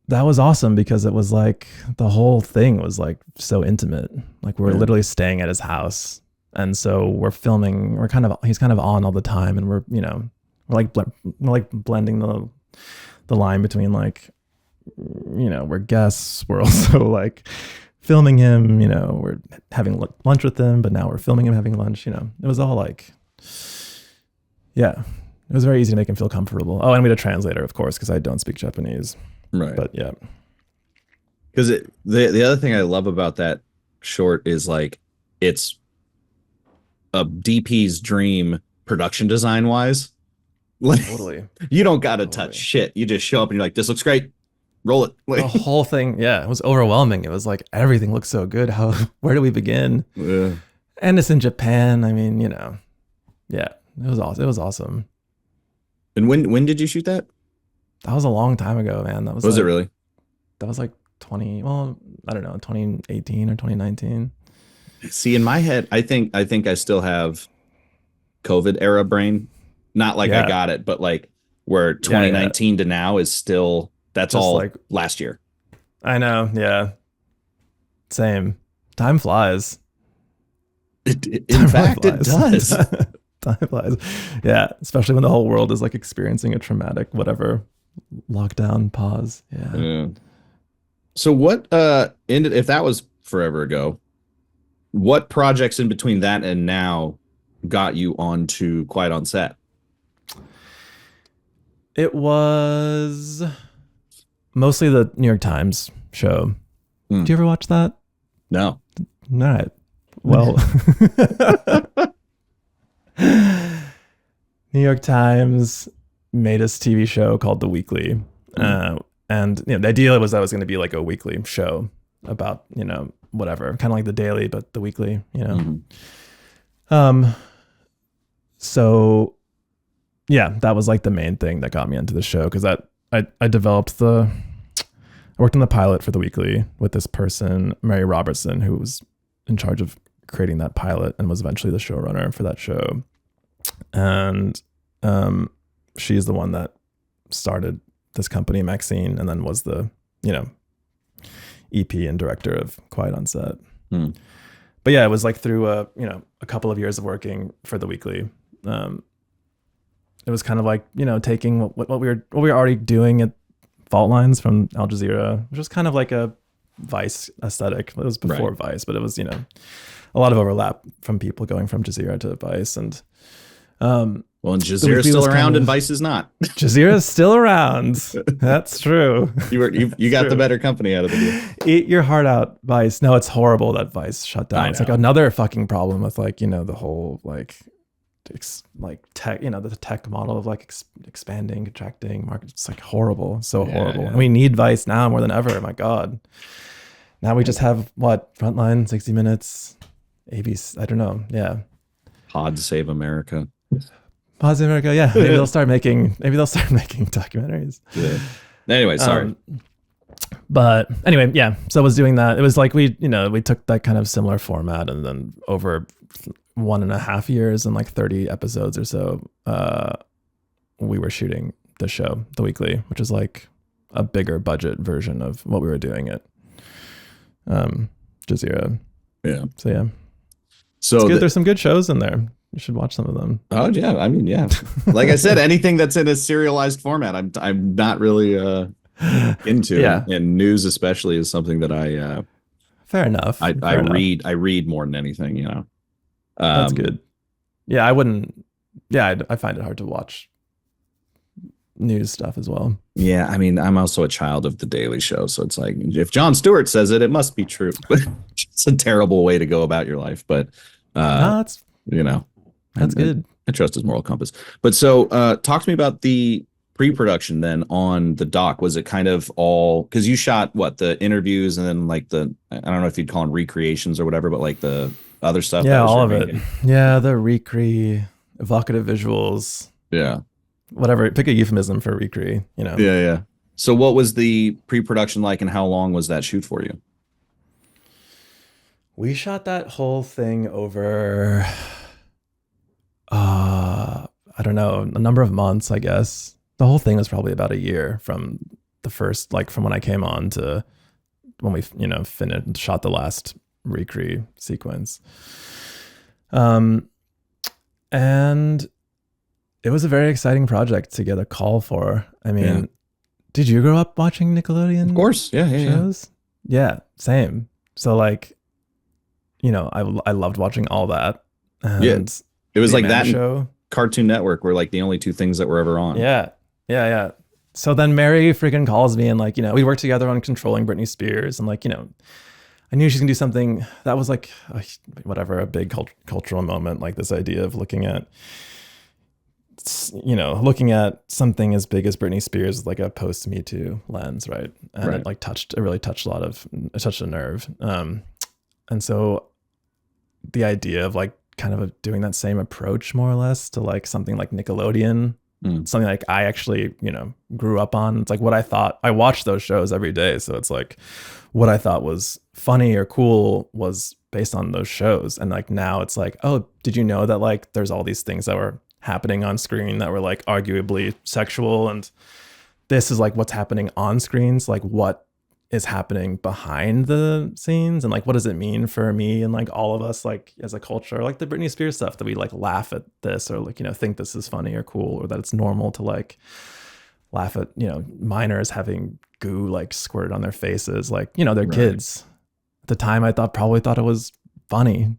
that was awesome because it was like the whole thing was like so intimate. Like we're literally staying at his house, And so we're filming, he's kind of on all the time, and we're blending the line between like, we're guests, we're also like filming him, we're having lunch with him, but now we're filming him having lunch. It was all like, yeah, it was very easy to make him feel comfortable. Oh, and we had a translator, of course, because I don't speak Japanese. Right. But yeah. Because the other thing I love about that short is like it's a DP's dream production design wise. Like, Totally. You don't got to touch shit. You just show up and you're like, this looks great. Roll it. The whole thing, yeah, it was overwhelming. It was like everything looks so good. Where do we begin? Yeah. And it's in Japan. I mean, yeah, it was awesome. It was awesome. And when did you shoot that? That was a long time ago, man. That was it really? That was like 2018 or 2019. See, in my head, I think I still have COVID era brain. Not like I got it, but like where 2019 to now is still, that's just all like last year. I know. Yeah. Same. Time flies. In fact, it does. Time flies. Yeah. Especially when the whole world is like experiencing a traumatic, whatever, lockdown pause. Yeah. So what ended, if that was forever ago, what projects in between that and now got you onto Quiet on Set? It was mostly the New York Times show. Did you ever watch that? No. All right. Well, New York Times made this TV show called The Weekly. And the idea was that it was going to be like a weekly show about, whatever, kind of like The Daily, but The Weekly, So yeah, that was like the main thing that got me into the show, because I worked on the pilot for The Weekly with this person, Mary Robertson, who was in charge of creating that pilot and was eventually the showrunner for that show. And she's the one that started this company, Maxine, and then was the, EP and director of Quiet on Set. But yeah, it was like through a couple of years of working for The Weekly. It was kind of like, taking what we were already doing at Fault Lines from Al Jazeera, which was kind of like a Vice aesthetic. It was before Vice, but it was, a lot of overlap from people going from Jazeera to Vice. And and Jazeera's still around and Vice is not. Jazeera's still around. That's true. You got the better company out of the deal. Eat your heart out, Vice. No, it's horrible that Vice shut down. It's like another fucking problem with like, the whole like tech, the tech model of like expanding, contracting market. It's like horrible. So horrible. Yeah. And we need Vice now more than ever. My God. Now we just have Frontline, 60 Minutes, ABC. I don't know. Yeah. Pod Save America. Pod Save America. Yeah. Maybe they'll start making documentaries. Yeah. Anyway, sorry. But anyway, yeah. So I was doing that. It was like we took that kind of similar format, and then over 1.5 years and like 30 episodes or so, we were shooting the show, The Weekly, which is like a bigger budget version of what we were doing at Jazeera. Yeah. So yeah. So it's good. There's some good shows in there. You should watch some of them. Oh yeah. I mean, yeah. Like I said, anything that's in a serialized format, I'm not really into. Yeah. And news especially is something that I fair enough. I read more than anything, That's good. Yeah, I wouldn't. Yeah, I find it hard to watch news stuff as well. Yeah, I mean, I'm also a child of The Daily Show, so it's like if Jon Stewart says it, it must be true. It's a terrible way to go about your life, but that's good. I trust his moral compass. But so, talk to me about the pre-production then on the doc. Was it kind of all because you shot the interviews and then like I don't know if you'd call them recreations or whatever, but like the other stuff. Yeah, all of it. Yeah, the evocative visuals. Yeah. Whatever. Pick a euphemism for recre, Yeah. So what was the pre-production like and how long was that shoot for you? We shot that whole thing over, I don't know, a number of months, I guess. The whole thing was probably about a year from the first, like from when I came on to when we, finished, shot the last recre sequence. And it was a very exciting project to get a call for. I mean, did you grow up watching Nickelodeon? Of course. Yeah. shows? Yeah, same. So like, I loved watching all that. And it was the like Amanda that show. Cartoon Network were like the only two things that were ever on. Yeah. So then Mary freaking calls me and like, we worked together on controlling Britney Spears and like, I knew she's gonna do something that was like, a big cultural moment, like this idea of looking at something as big as Britney Spears with like a post Me Too lens, right? And it really touched a nerve. And so the idea of like kind of doing that same approach more or less to like something like Nickelodeon, something like I actually, grew up on. It's like what I thought. I watched those shows every day. So it's like what I thought was funny or cool was based on those shows. And like now it's like, oh, did you know that like there's all these things that were happening on screen that were like arguably sexual, and this is like what's happening on screens, like what is happening behind the scenes, and like what does it mean for me and like all of us like as a culture, like the Britney Spears stuff that we like laugh at this or like think this is funny or cool, or that it's normal to like laugh at minors having goo like squirted on their faces, like they're kids. At the time I probably thought it was funny,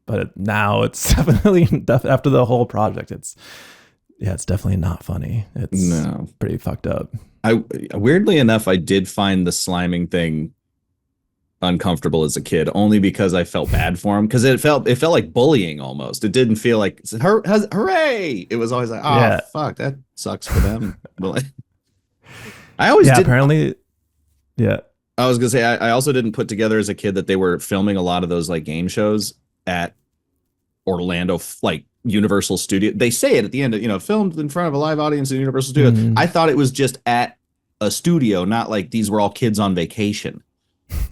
but now it's definitely after the whole project it's definitely not funny. It's pretty fucked up. Weirdly enough, I did find the sliming thing uncomfortable as a kid, only because I felt bad for him, because it felt like bullying almost. It didn't feel like hooray. It was always like, oh fuck, that sucks for them. But I always did. Apparently, yeah. I was gonna say I also didn't put together as a kid that they were filming a lot of those like game shows at Orlando, like Universal Studio. They say it at the end, filmed in front of a live audience in Universal Studio. I thought it was just at a studio, not like these were all kids on vacation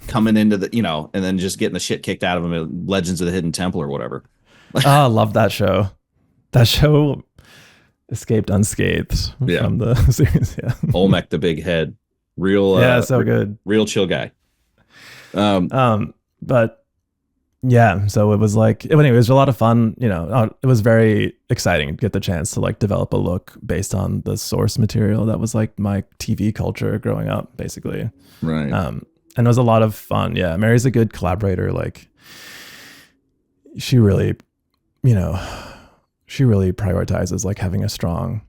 coming into the, and then just getting the shit kicked out of them at Legends of the Hidden Temple or whatever. I love that show. That show escaped unscathed from the series. Yeah. Olmec the big head. Real so good. Real chill guy. But yeah, so it was like, anyway, it was a lot of fun. It was very exciting to get the chance to like develop a look based on the source material that was like my TV culture growing up, basically. Right. And it was a lot of fun. Yeah, Mary's a good collaborator. Like, she really prioritizes like having a strong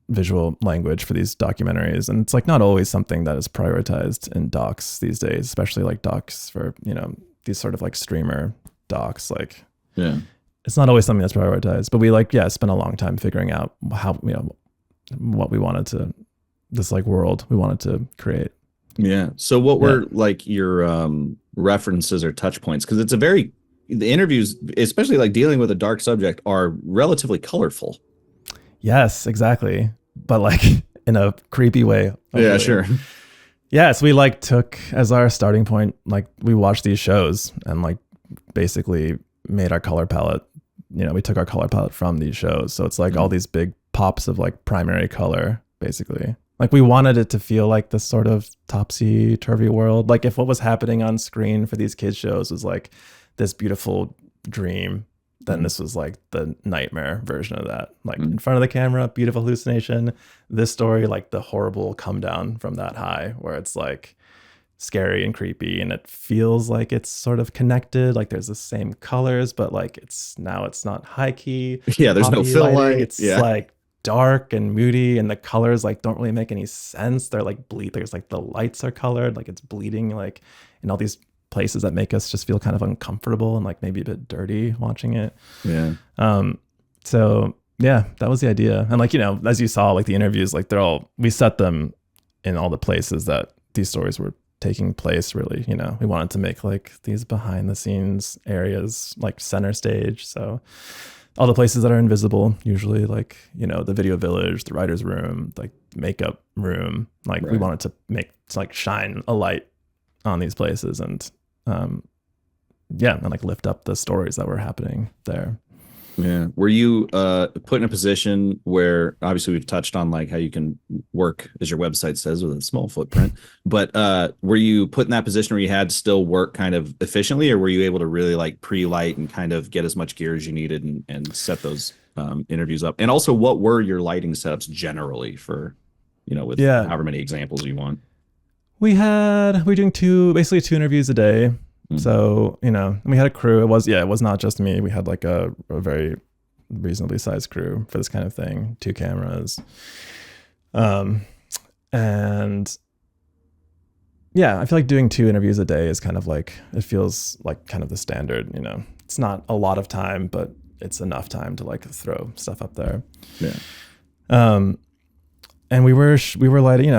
visual language for these documentaries, and it's like not always something that is prioritized in docs these days, especially like docs for these sort of like streamer docs. Like, it's not always something that's prioritized, but we spent a long time figuring out how what we wanted to, this like world we wanted to create. So what were like your references or touch points, because it's the interviews, especially like dealing with a dark subject, are relatively colorful. Yes, exactly, but like in a creepy way, hopefully. Yeah, sure. Yes, we like took as our starting point, like we watched these shows and like basically made our color palette. We took our color palette from these shows. So it's like all these big pops of like primary color, basically. Like we wanted it to feel like this sort of topsy-turvy world. Like if what was happening on screen for these kids shows was like this beautiful dream, then this was like the nightmare version of that. Like in front of the camera, beautiful hallucination. This story, like the horrible come down from that high, where it's like scary and creepy, and it feels like it's sort of connected. Like there's the same colors, but like it's not high key. Yeah, there's no fill light. It's like dark and moody, and the colors like don't really make any sense. They're like bleed. There's like the lights are colored, like it's bleeding, like in all these places that make us just feel kind of uncomfortable and like maybe a bit dirty watching it. So yeah, that was the idea. And like, as you saw, like the interviews, like we set them in all the places that these stories were taking place, really. We wanted to make like these behind the scenes areas, like center stage. So all the places that are invisible, usually, like, the video village, the writer's room, like makeup room, like we wanted to like shine a light on these places and and like lift up the stories that were happening there. Yeah. Were you put in a position where obviously we've touched on like how you can work, as your website says, with a small footprint, but were you put in that position where you had to still work kind of efficiently, or were you able to really like pre-light and kind of get as much gear as you needed and set those interviews up? And also, what were your lighting setups generally for, with Yeah. however many examples you want? We were doing basically two interviews a day. So, we had a crew. It was not just me. We had like a very reasonably sized crew for this kind of thing, 2 cameras. And yeah, I feel like doing 2 interviews a day is kind of like, it feels like kind of the standard, it's not a lot of time, but it's enough time to like throw stuff up there. Yeah. And we were lighting,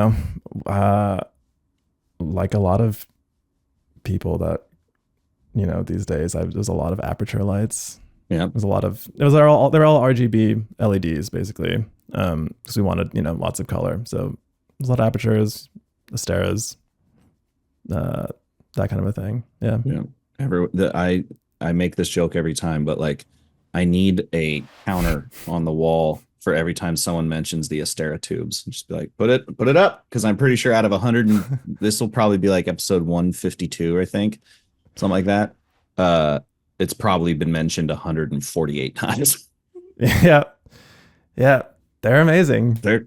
like a lot of people that, these days, there's a lot of aperture lights. Yeah. They're all RGB LEDs basically. Because we wanted, lots of color. So there's a lot of apertures, Asteras, that kind of a thing. Yeah. Yeah. I make this joke every time, but like I need a counter on the wall for every time someone mentions the Astera tubes. Just be like, put it up, because I'm pretty sure out of 100, this will probably be like episode 152, I think. Something like that. It's probably been mentioned 148 times. Yeah. They're amazing. They're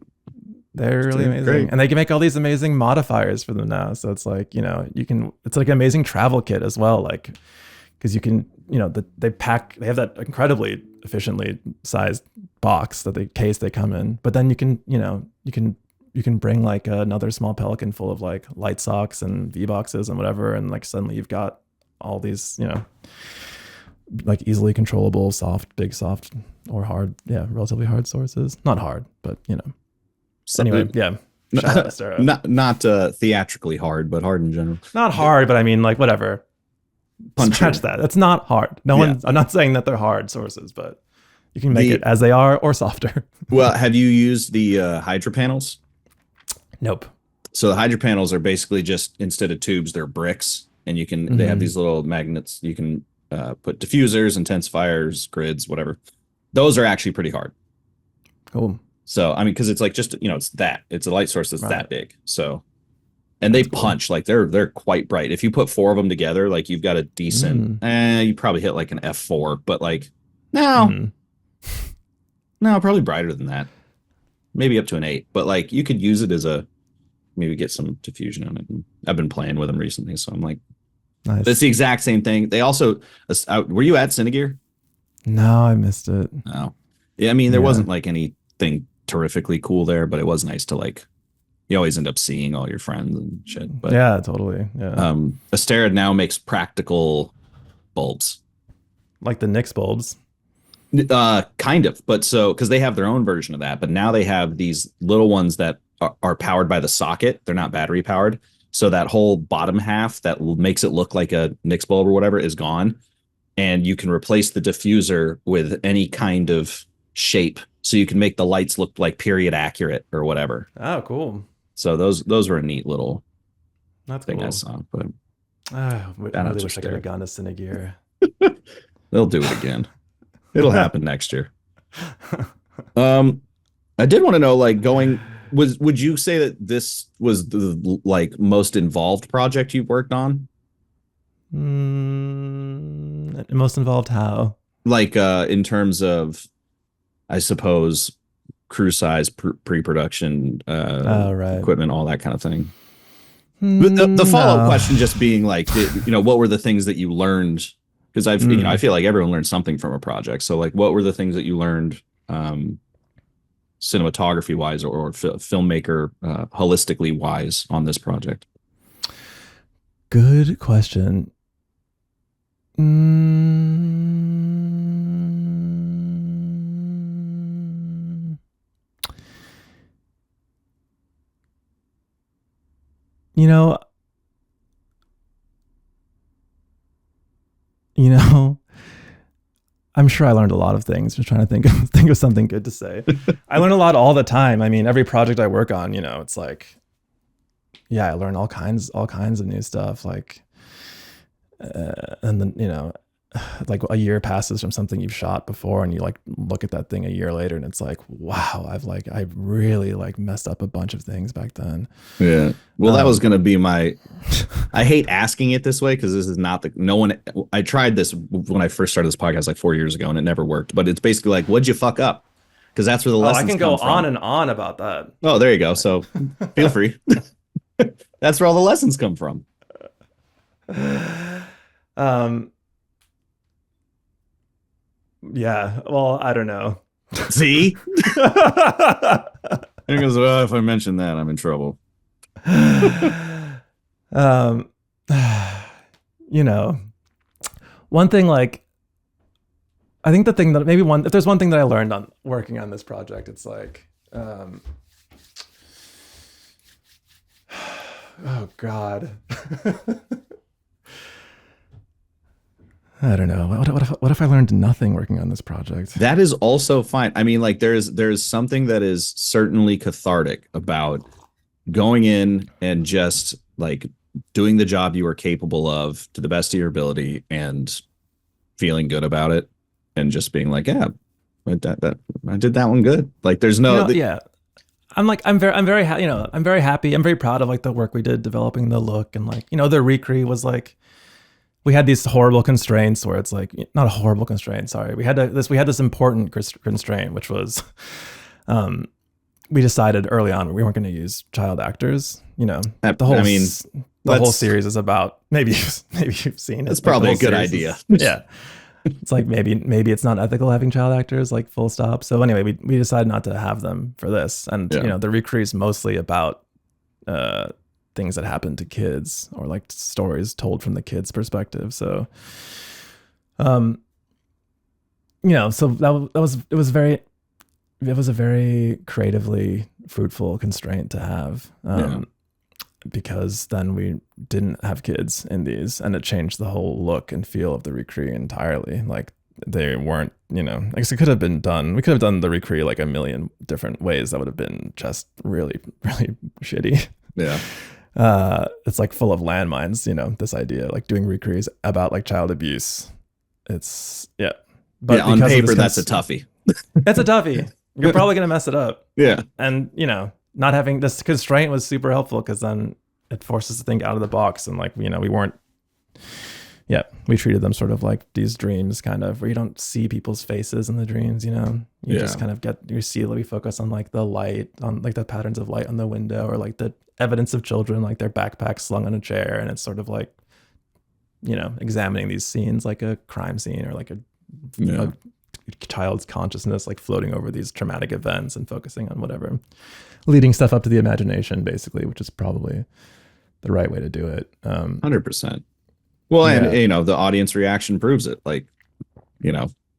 really amazing. Great. And they can make all these amazing modifiers for them now. So it's like, it's like an amazing travel kit as well. Like, because you can, they have that incredibly efficiently sized box case they come in. But then you can bring like another small Pelican full of like light socks and V boxes and whatever. And like suddenly you've got all these, like easily controllable, big soft or hard, relatively hard sources. Not hard, but anyway, yeah. Not theatrically hard, but hard in general. Not hard, but I mean, like, whatever. Scratch that. It's not hard. I'm not saying that they're hard sources, but you can make it as they are or softer. Well, have you used the Hydra panels? Nope. So the Hydra panels are basically just, instead of tubes, they're bricks, and they have these little magnets. You can put diffusers, intensifiers, grids, whatever. Those are actually pretty hard. Cool. So, I mean, because it's like just, it's a light source that's that big. So, and they punch, like they're quite bright. If you put 4 of them together, like you've got a decent, you probably hit like an F4, but like, no, probably brighter than that. Maybe up to an 8, but like you could use it as maybe get some diffusion on it. I've been playing with them recently, so I'm like, nice. It's the exact same thing. They also, were you at Cinegear? No, I missed it. Oh, yeah. I mean, there wasn't like anything terrifically cool there, but it was nice to like, you always end up seeing all your friends and shit. But yeah, totally. Yeah. Astera now makes practical bulbs, like the Nix bulbs. Kind of, but because they have their own version of that, but now they have these little ones that are powered by the socket. They're not battery powered. So that whole bottom half that makes it look like a Nix bulb or whatever is gone. And you can replace the diffuser with any kind of shape. So you can make the lights look like period accurate or whatever. Oh, cool. So those were a neat little thing cool. I saw. But I really wish I could have gone to Cinegear. They'll do it again. It'll happen next year. I did want to know, like, would you say that this was the like most involved project you've worked on? Most involved how? Like in terms of, I suppose, crew size, pre-production, equipment, all that kind of thing. The follow-up question just being like, what were the things that you learned? Because I feel like everyone learned something from a project. So like, what were the things that you learned cinematography wise or filmmaker holistically wise on this project? Good question. I'm sure I learned a lot of things. Just trying to think of something good to say. I learn a lot all the time. I mean, every project I work on, it's like, I learn all kinds of new stuff. Like, and then like a year passes from something you've shot before, and you like look at that thing a year later, and it's like, wow, I really like messed up a bunch of things back then. Yeah. Well, that was going to be my, I hate asking it this way because this is not I tried this when I first started this podcast like 4 years ago and it never worked, but it's basically like, what'd you fuck up? Because that's where the lessons I can go come from. on and on about that. Oh, there you go. So feel free. That's where all the lessons come from. Yeah. Well, I don't know. See? He goes, well, if I mention that, I'm in trouble. You know, one thing, like, I think the thing that if there's one thing that I learned on working on this project, it's like, oh God. I don't know. What if I learned nothing working on this project? That is also fine. I mean, like there's something that is certainly cathartic about going in and just like doing the job you are capable of to the best of your ability and feeling good about it and just being like, yeah, I did that one good. Like there's no, yeah. I'm very happy. I'm very proud of like the work we did developing the look, and like, the recre was like, we had these horrible constraints where it's like, not a horrible constraint, sorry. We had this important constraint, which was, we decided early on we weren't going to use child actors. The whole series is about, maybe you've seen it. It's probably a good idea. Yeah. It's like, maybe it's not ethical having child actors, like full stop. So anyway, we decided not to have them for this. And, the recre is mostly about, things that happen to kids, or like stories told from the kids' perspective. So, so it was a very creatively fruitful constraint to have, because then we didn't have kids in these, and it changed the whole look and feel of the recre entirely. Like they weren't, I guess it could have been done. We could have done the recre like a million different ways. That would have been just really, really shitty. Yeah. It's like full of landmines, this idea, like doing recrees about like child abuse. It's but on paper, that's a toughie. It's a toughie. You're probably going to mess it up. Yeah. And, not having this constraint was super helpful, because then it forces us to think out of the box. And like, we treated them sort of like these dreams, kind of, where you don't see people's faces in the dreams, you just kind of we focus on like the light, on like the patterns of light on the window, or like the evidence of children, like their backpacks slung on a chair. And it's sort of like, examining these scenes like a crime scene, or like a child's consciousness, like floating over these traumatic events and focusing on whatever, leading stuff up to the imagination, basically, which is probably the right way to do it. 100%. Well, and the audience reaction proves it. Like,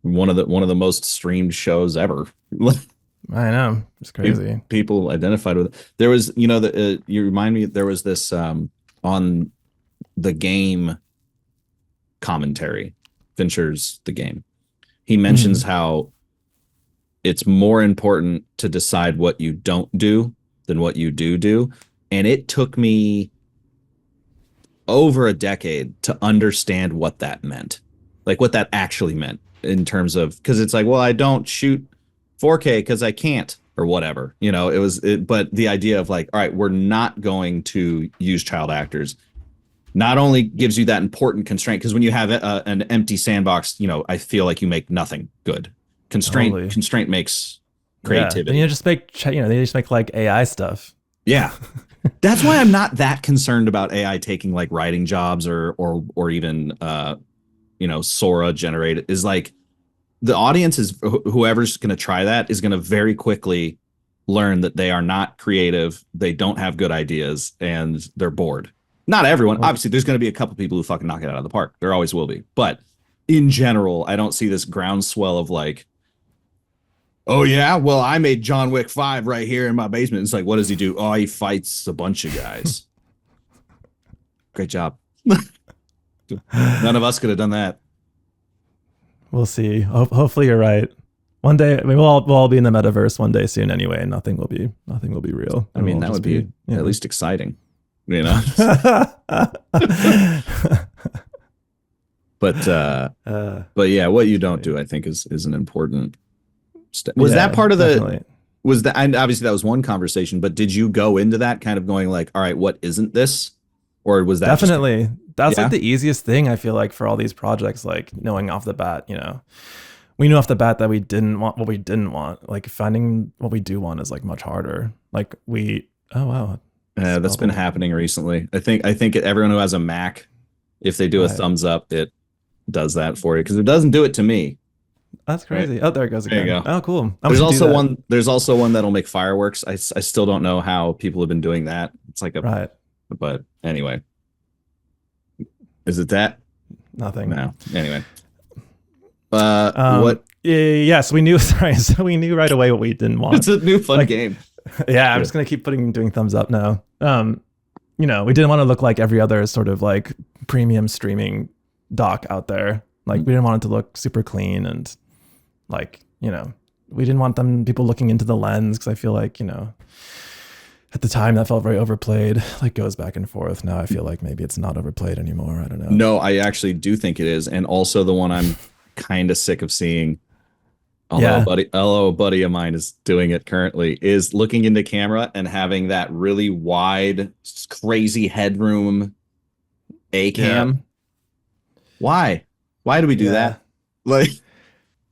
one of the most streamed shows ever. I know, it's crazy. People identified with it. There was, you remind me, there was this on the game commentary, Fincher's The Game. He mentions how it's more important to decide what you don't do than what you do. And it took me over a decade to understand what that meant, like what that actually meant in terms of, because it's like, well, I don't shoot 4K because I can't, or whatever, but the idea of like, all right, we're not going to use child actors not only gives you that important constraint, because when you have an empty sandbox, I feel like you make nothing good. Constraint makes creativity. Then you just make, they just make like AI stuff. Yeah. That's why I'm not that concerned about AI taking like writing jobs or even Sora generated. Is like, the audience is, whoever's going to try that is going to very quickly learn that they are not creative, they don't have good ideas, and they're bored. Not everyone. Obviously, there's going to be a couple people who fucking knock it out of the park. There always will be. But in general, I don't see this groundswell of like, oh yeah, well, I made John Wick 5 right here in my basement. It's like, what does he do? Oh, he fights a bunch of guys. Great job. None of us could have done that. We'll see. Hopefully you're right. One day, we'll all be in the metaverse one day soon anyway, and nothing will be real. I mean, that would be at least exciting. But But yeah, what you don't do, I think, is an important step. Was Yeah, that part of definitely. was that, and obviously that was one conversation, but did you go into that kind of going like, all right, what isn't this? Or was that just, Definitely. That's like yeah? the easiest thing I feel like for all these projects, like knowing off the bat, we knew off the bat that we didn't want what we didn't want. Like finding what we do want is like much harder. Like oh wow. That's been happening recently. I think everyone who has a Mac, if they do a Right. thumbs up, it does that for you because it doesn't do it to me. That's Right. crazy. Oh, there it goes There you again. go. Oh, cool. I'm There's gonna do also that. one. There's also one that'll make fireworks. I still don't know how people have been doing that. It's like a, Right. but anyway, is it that? Nothing. No. Anyway, Um what? yeah, so we knew sorry, so we knew right away what we didn't It's want. a new fun Like game. yeah, I'm Yeah. just gonna keep doing thumbs up now. We didn't want to look like every other sort of like premium streaming doc out there. Like we didn't want it to look super clean and like, we didn't want people looking into the lens because I feel like, at the time that felt very overplayed, like goes back and forth. Now I feel like maybe it's not overplayed anymore. I don't know. No, I actually do think it is, and also the one I'm kind of sick of seeing. Although, Yeah. a buddy of mine is doing it currently, is looking into camera and having that really wide, crazy headroom A cam. Why? Why do we do Yeah. that? Like,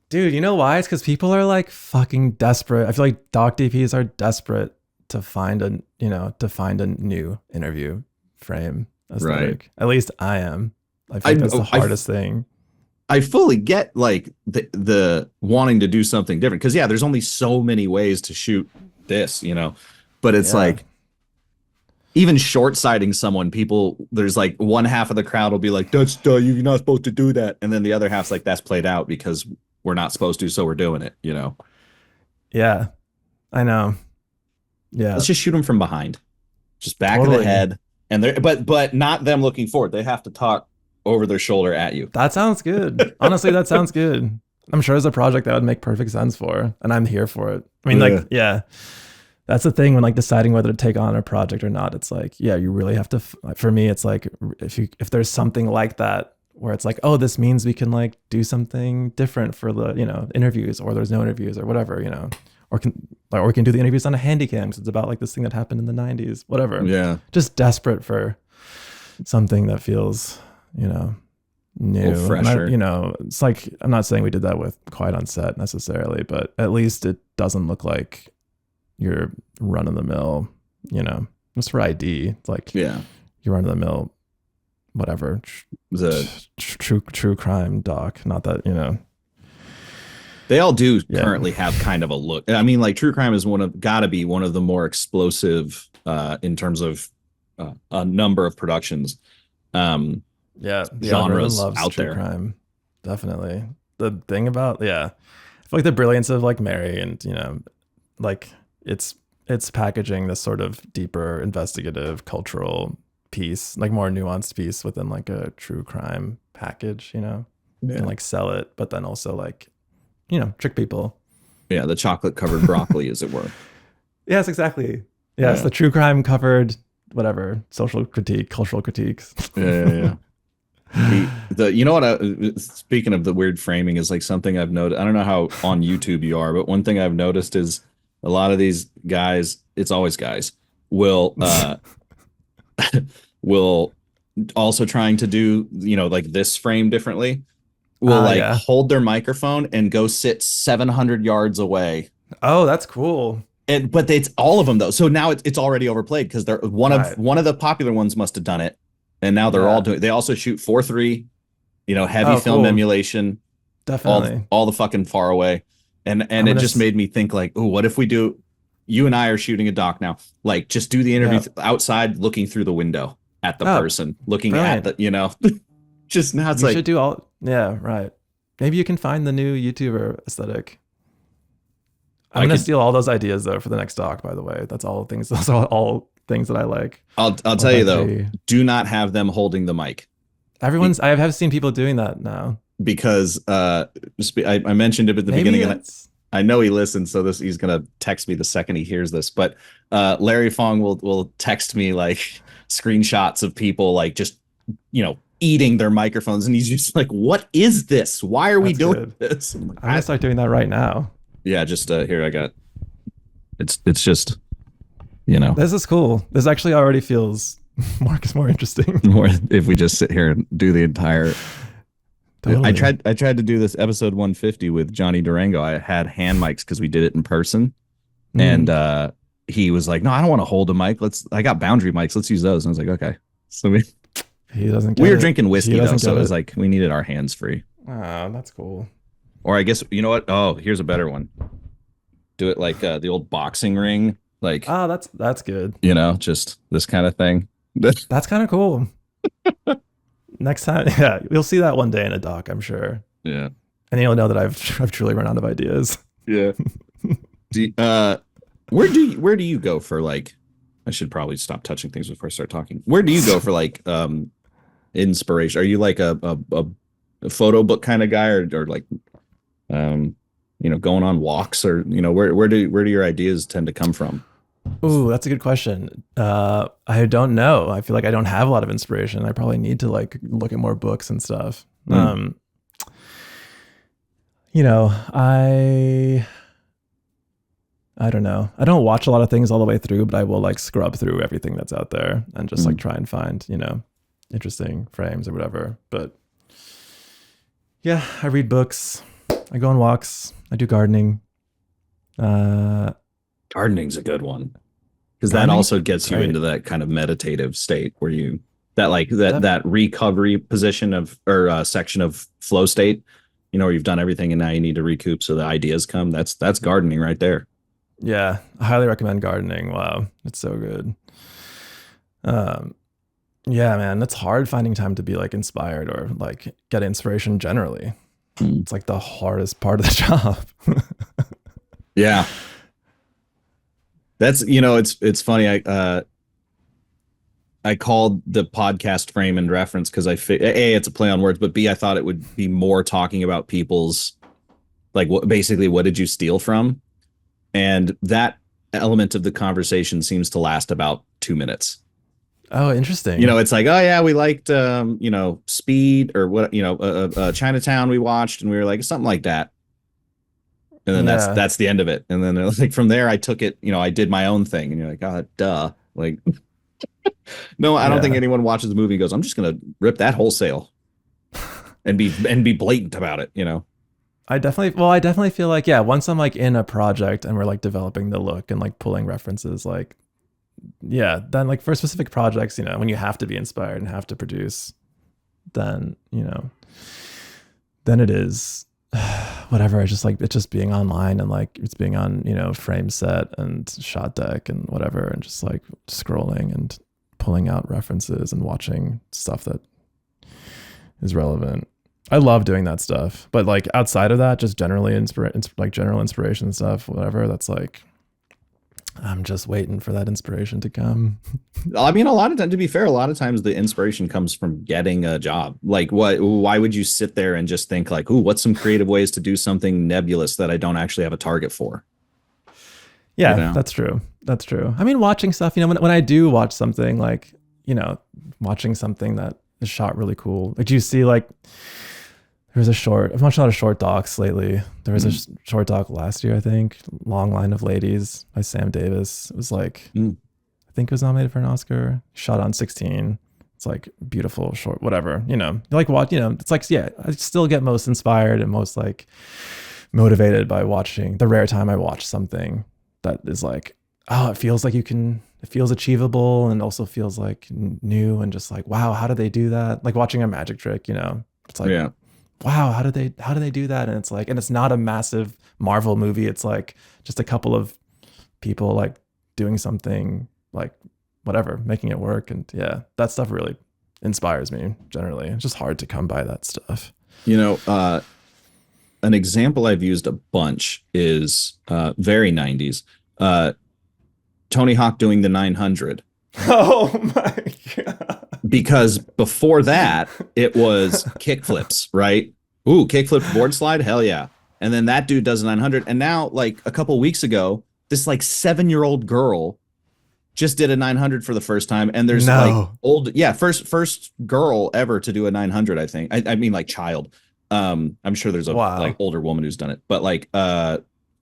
Dude, you know why? It's because people are like fucking desperate. I feel like doc DPs are desperate to find a new interview frame aesthetic. Right. At least I am. I think that's the I hardest thing. I fully get like the wanting to do something different because yeah, there's only so many ways to shoot this, but it's Yeah. like even short sighting someone, there's like one half of the crowd will be like, that's you're not supposed to do that, and then the other half's like, that's played out because we're not supposed to, so we're doing it. Yeah. I know. Yeah. Let's just shoot them from behind, just back of the Totally. head, and they're but not them looking forward. They have to talk over their shoulder at you. That sounds good. Honestly, that sounds good. I'm sure it's a project that would make perfect sense for, and I'm here for it. I mean, like, yeah, that's the thing when like deciding whether to take on a project or not. It's like, yeah, you really have to. For me, it's like if there's something like that where it's like, oh, this means we can like do something different for the interviews, or there's no interviews or whatever, or we can do the interviews on a handy cam because it's about like this thing that happened in the 90s, whatever. Yeah, just desperate for something that feels new, fresher. It's like, I'm not saying we did that with Quiet on Set necessarily, but at least it doesn't look like you're run of the mill, just for ID. It's like, yeah, you run of the mill, whatever, true crime doc. Not that, they all do currently have kind of a look. I mean, like true crime is gotta be one of the more explosive in terms of a number of productions. The genres loves out true there. crime, definitely. The thing about I feel like the brilliance of like Mary and like it's packaging this sort of deeper investigative cultural piece, like more nuanced piece within like a true crime package, and like sell it, but then also like trick people. Yeah, the chocolate covered broccoli, as it were. Yes, exactly. Yes, the true crime covered whatever social critique, cultural critiques. Yeah. Speaking of the weird framing is like something I've noticed. I don't know how on YouTube you are, but one thing I've noticed is a lot of these guys, it's always guys, will will also trying to do, like this frame differently, will hold their microphone and go sit 700 yards away. Oh, that's cool. But it's all of them though. So now it's already overplayed because they're one of the popular ones must have done it. And now they're all doing. They also shoot 4:3, heavy film emulation, definitely all the fucking far away, and it just made me think like, oh, what if we do? You and I are shooting a doc now. Like, just do the interview outside, looking through the window at the person, looking brilliant. At the, just now it's you like should do all. Yeah, right. Maybe you can find the new YouTuber aesthetic. I'm gonna steal all those ideas though for the next doc. By the way, those are all things that I like. I'll tell you though, do not have them holding the mic. I have seen people doing that now. Because I mentioned it at the beginning, and I know he listens, so he's gonna text me the second he hears this. But Larry Fong will text me like screenshots of people like just eating their microphones, and he's just like, what is this? Why are we doing this? I'm gonna start doing that right now. Yeah, just here I got. It's just, you know, this is cool. This actually already feels more interesting. More if we just sit here and do the entire. Totally. I tried to do this episode 150 with Johnny Durango. I had hand mics because we did it in person, and he was like, "No, I don't want to hold a mic. I got boundary mics. Let's use those." And I was like, "Okay." So he doesn't. We were drinking whiskey though, so it was like we needed our hands free. Oh, that's cool. Or I guess you know what? Oh, here's a better one. Do it like the old boxing ring, like. Oh, that's good. You know, just this kind of thing. That's kind of cool. Next time, yeah, you'll see that one day in a doc, I'm sure. Yeah, and you'll know that I've truly run out of ideas. Yeah. Where do you go for like? I should probably stop touching things before I start talking. Where do you go for like inspiration? Are you like a photo book kind of guy, or like going on walks, or where do your ideas tend to come from? Ooh, that's a good question. I don't know. I feel like I don't have a lot of inspiration. I probably need to like look at more books and stuff. I don't know. I don't watch a lot of things all the way through, but I will like scrub through everything that's out there and just like try and find, interesting frames or whatever. But yeah, I read books. I go on walks. I do gardening. Gardening's a good one, because that also gets you into that kind of meditative state where that recovery position or section of flow state, where you've done everything and now you need to recoup so the ideas come. That's gardening right there. Yeah, I highly recommend gardening. Wow, it's so good. Yeah, man, it's hard finding time to be like inspired or like get inspiration generally. It's like the hardest part of the job. Yeah. That's, it's funny. I called the podcast Frame and Reference because A, it's a play on words, but B, I thought it would be more talking about people's, like, what did you steal from? And that element of the conversation seems to last about 2 minutes. Oh, interesting. It's like, oh yeah, we liked, Speed or what, Chinatown we watched, and we were like, something like that. And then that's the end of it. And then like from there, I took it, I did my own thing. And you're like, oh, duh. Like, no, I don't think anyone watches the movie and goes, I'm just going to rip that wholesale and be blatant about it, I definitely feel like, once I'm like in a project and we're like developing the look and like pulling references, like, then like for specific projects, when you have to be inspired and have to produce, then, then it is whatever. It's just being online and like it's being on, frame set and shot deck and whatever, and just like scrolling and pulling out references and watching stuff that is relevant. I love doing that stuff, but like outside of that, just generally general inspiration stuff, whatever. That's like, I'm just waiting for that inspiration to come. I mean, to be fair, a lot of times the inspiration comes from getting a job. Like why would you sit there and just think like, ooh, what's some creative ways to do something nebulous that I don't actually have a target for? Yeah, that's true. That's true. I mean, watching stuff, when I do watch something like, watching something that is shot really cool. Like, do you see like, I've watched a lot of short docs lately. There was a short doc last year, I think, Long Line of Ladies by Sam Davis. It was like, I think it was nominated for an Oscar. Shot on 16. It's like beautiful short, whatever, like what, it's like, I still get most inspired and most like motivated by watching the rare time I watch something that is like, oh, it feels achievable and also feels like new and just like, wow, how did they do that? Like watching a magic trick, it's like, wow, how did they do that? And it's like, and it's not a massive Marvel movie. It's like just a couple of people like doing something like whatever, making it work. And that stuff really inspires me generally. It's just hard to come by that stuff. An example I've used a bunch is very 90s. Tony Hawk doing the 900. Oh my God. Because before that, it was kickflips, right? Ooh, kickflip board slide? Hell yeah. And then that dude does a 900. And now, like a couple weeks ago, this like 7-year-old girl just did a 900 for the first time, and there's first girl ever to do a 900. I think. I mean, like child. I'm sure there's a like older woman who's done it, but like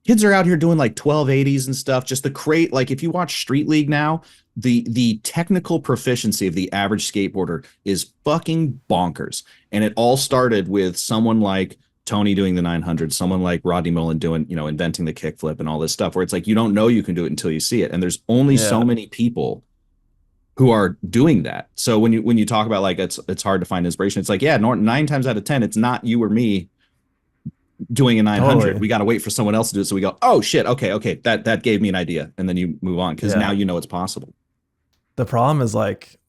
kids are out here doing like 1280s and stuff. Just like if you watch Street League now, the technical proficiency of the average skateboarder is fucking bonkers, and it all started with someone like Tony doing the 900, someone like Rodney Mullen doing, inventing the kickflip and all this stuff, where it's like you don't know you can do it until you see it. And there's only so many people who are doing that. So when you talk about like it's hard to find inspiration, it's like, 9 times out of 10, it's not you or me doing a 900. Totally. We got to wait for someone else to do it. So we go, oh shit, okay, that gave me an idea, and then you move on because now you know it's possible. The problem is like,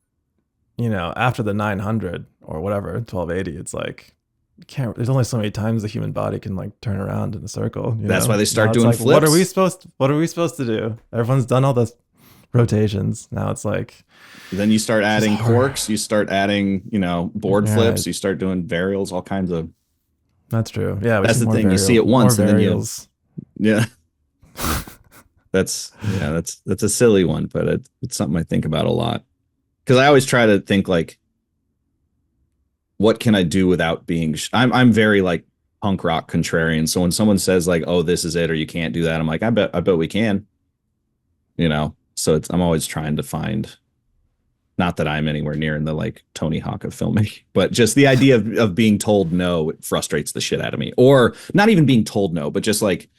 after the 900 or whatever 1280, it's like. There's only so many times the human body can like turn around in a circle. That's why they start doing like, flips. What are we supposed to do? Everyone's done all those rotations. Now it's like. Then you start adding corks. You start adding, board flips. You start doing varials, all kinds of. That's true. Yeah, that's the thing. You see it once, and then that's a silly one, but it's something I think about a lot, because I always try to think like, what can I do without being I'm very like punk rock contrarian. So when someone says like, oh, this is it, or you can't do that, I'm like, I bet we can, so I'm always trying to find, not that I'm anywhere near in the like Tony Hawk of filmmaking, but just the idea of being told no, it frustrates the shit out of me. Or not even being told no, but just like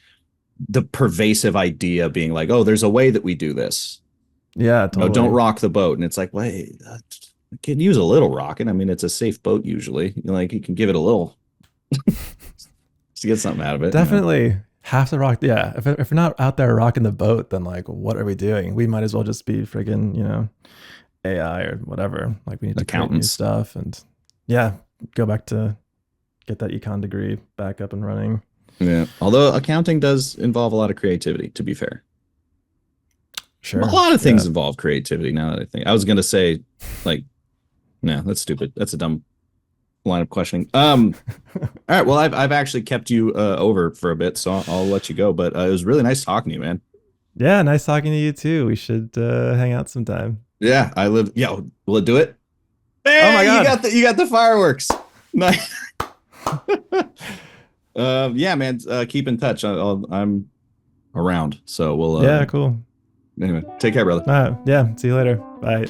the pervasive idea being like, oh, there's a way that we do this. Yeah, totally. No, don't rock the boat. And it's like, wait, I can use a little rocking. I mean, it's a safe boat usually. You can give it a little just to get something out of it. Definitely have to rock. Yeah, if we're not out there rocking the boat, then like, what are we doing? We might as well just be friggin', AI or whatever. Like we need to create new stuff and go back to get that econ degree back up and running. Yeah, although accounting does involve a lot of creativity, to be fair. Sure. A lot of things involve creativity. Now that I think, I was going to say like, no, that's stupid. That's a dumb line of questioning. All right. Well, I've actually kept you over for a bit, so I'll let you go. But it was really nice talking to you, man. Yeah, nice talking to you too. We should hang out sometime. Yeah, will it do it? Hey, oh my God. You got the fireworks. Nice. Yeah, man. Keep in touch. I'm around, so we'll. Cool. Anyway, take care, brother. See you later. Bye.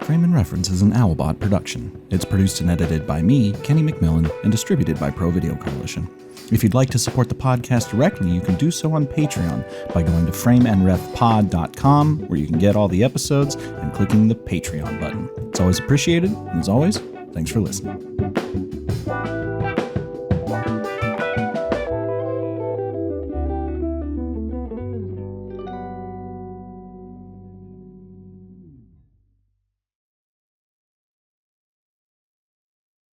Frame and Reference is an Owlbot production. It's produced and edited by me, Kenny McMillan, and distributed by Pro Video Coalition. If you'd like to support the podcast directly, you can do so on Patreon by going to frameandrefpod.com, where you can get all the episodes, and clicking the Patreon button. It's always appreciated, and as always, thanks for listening.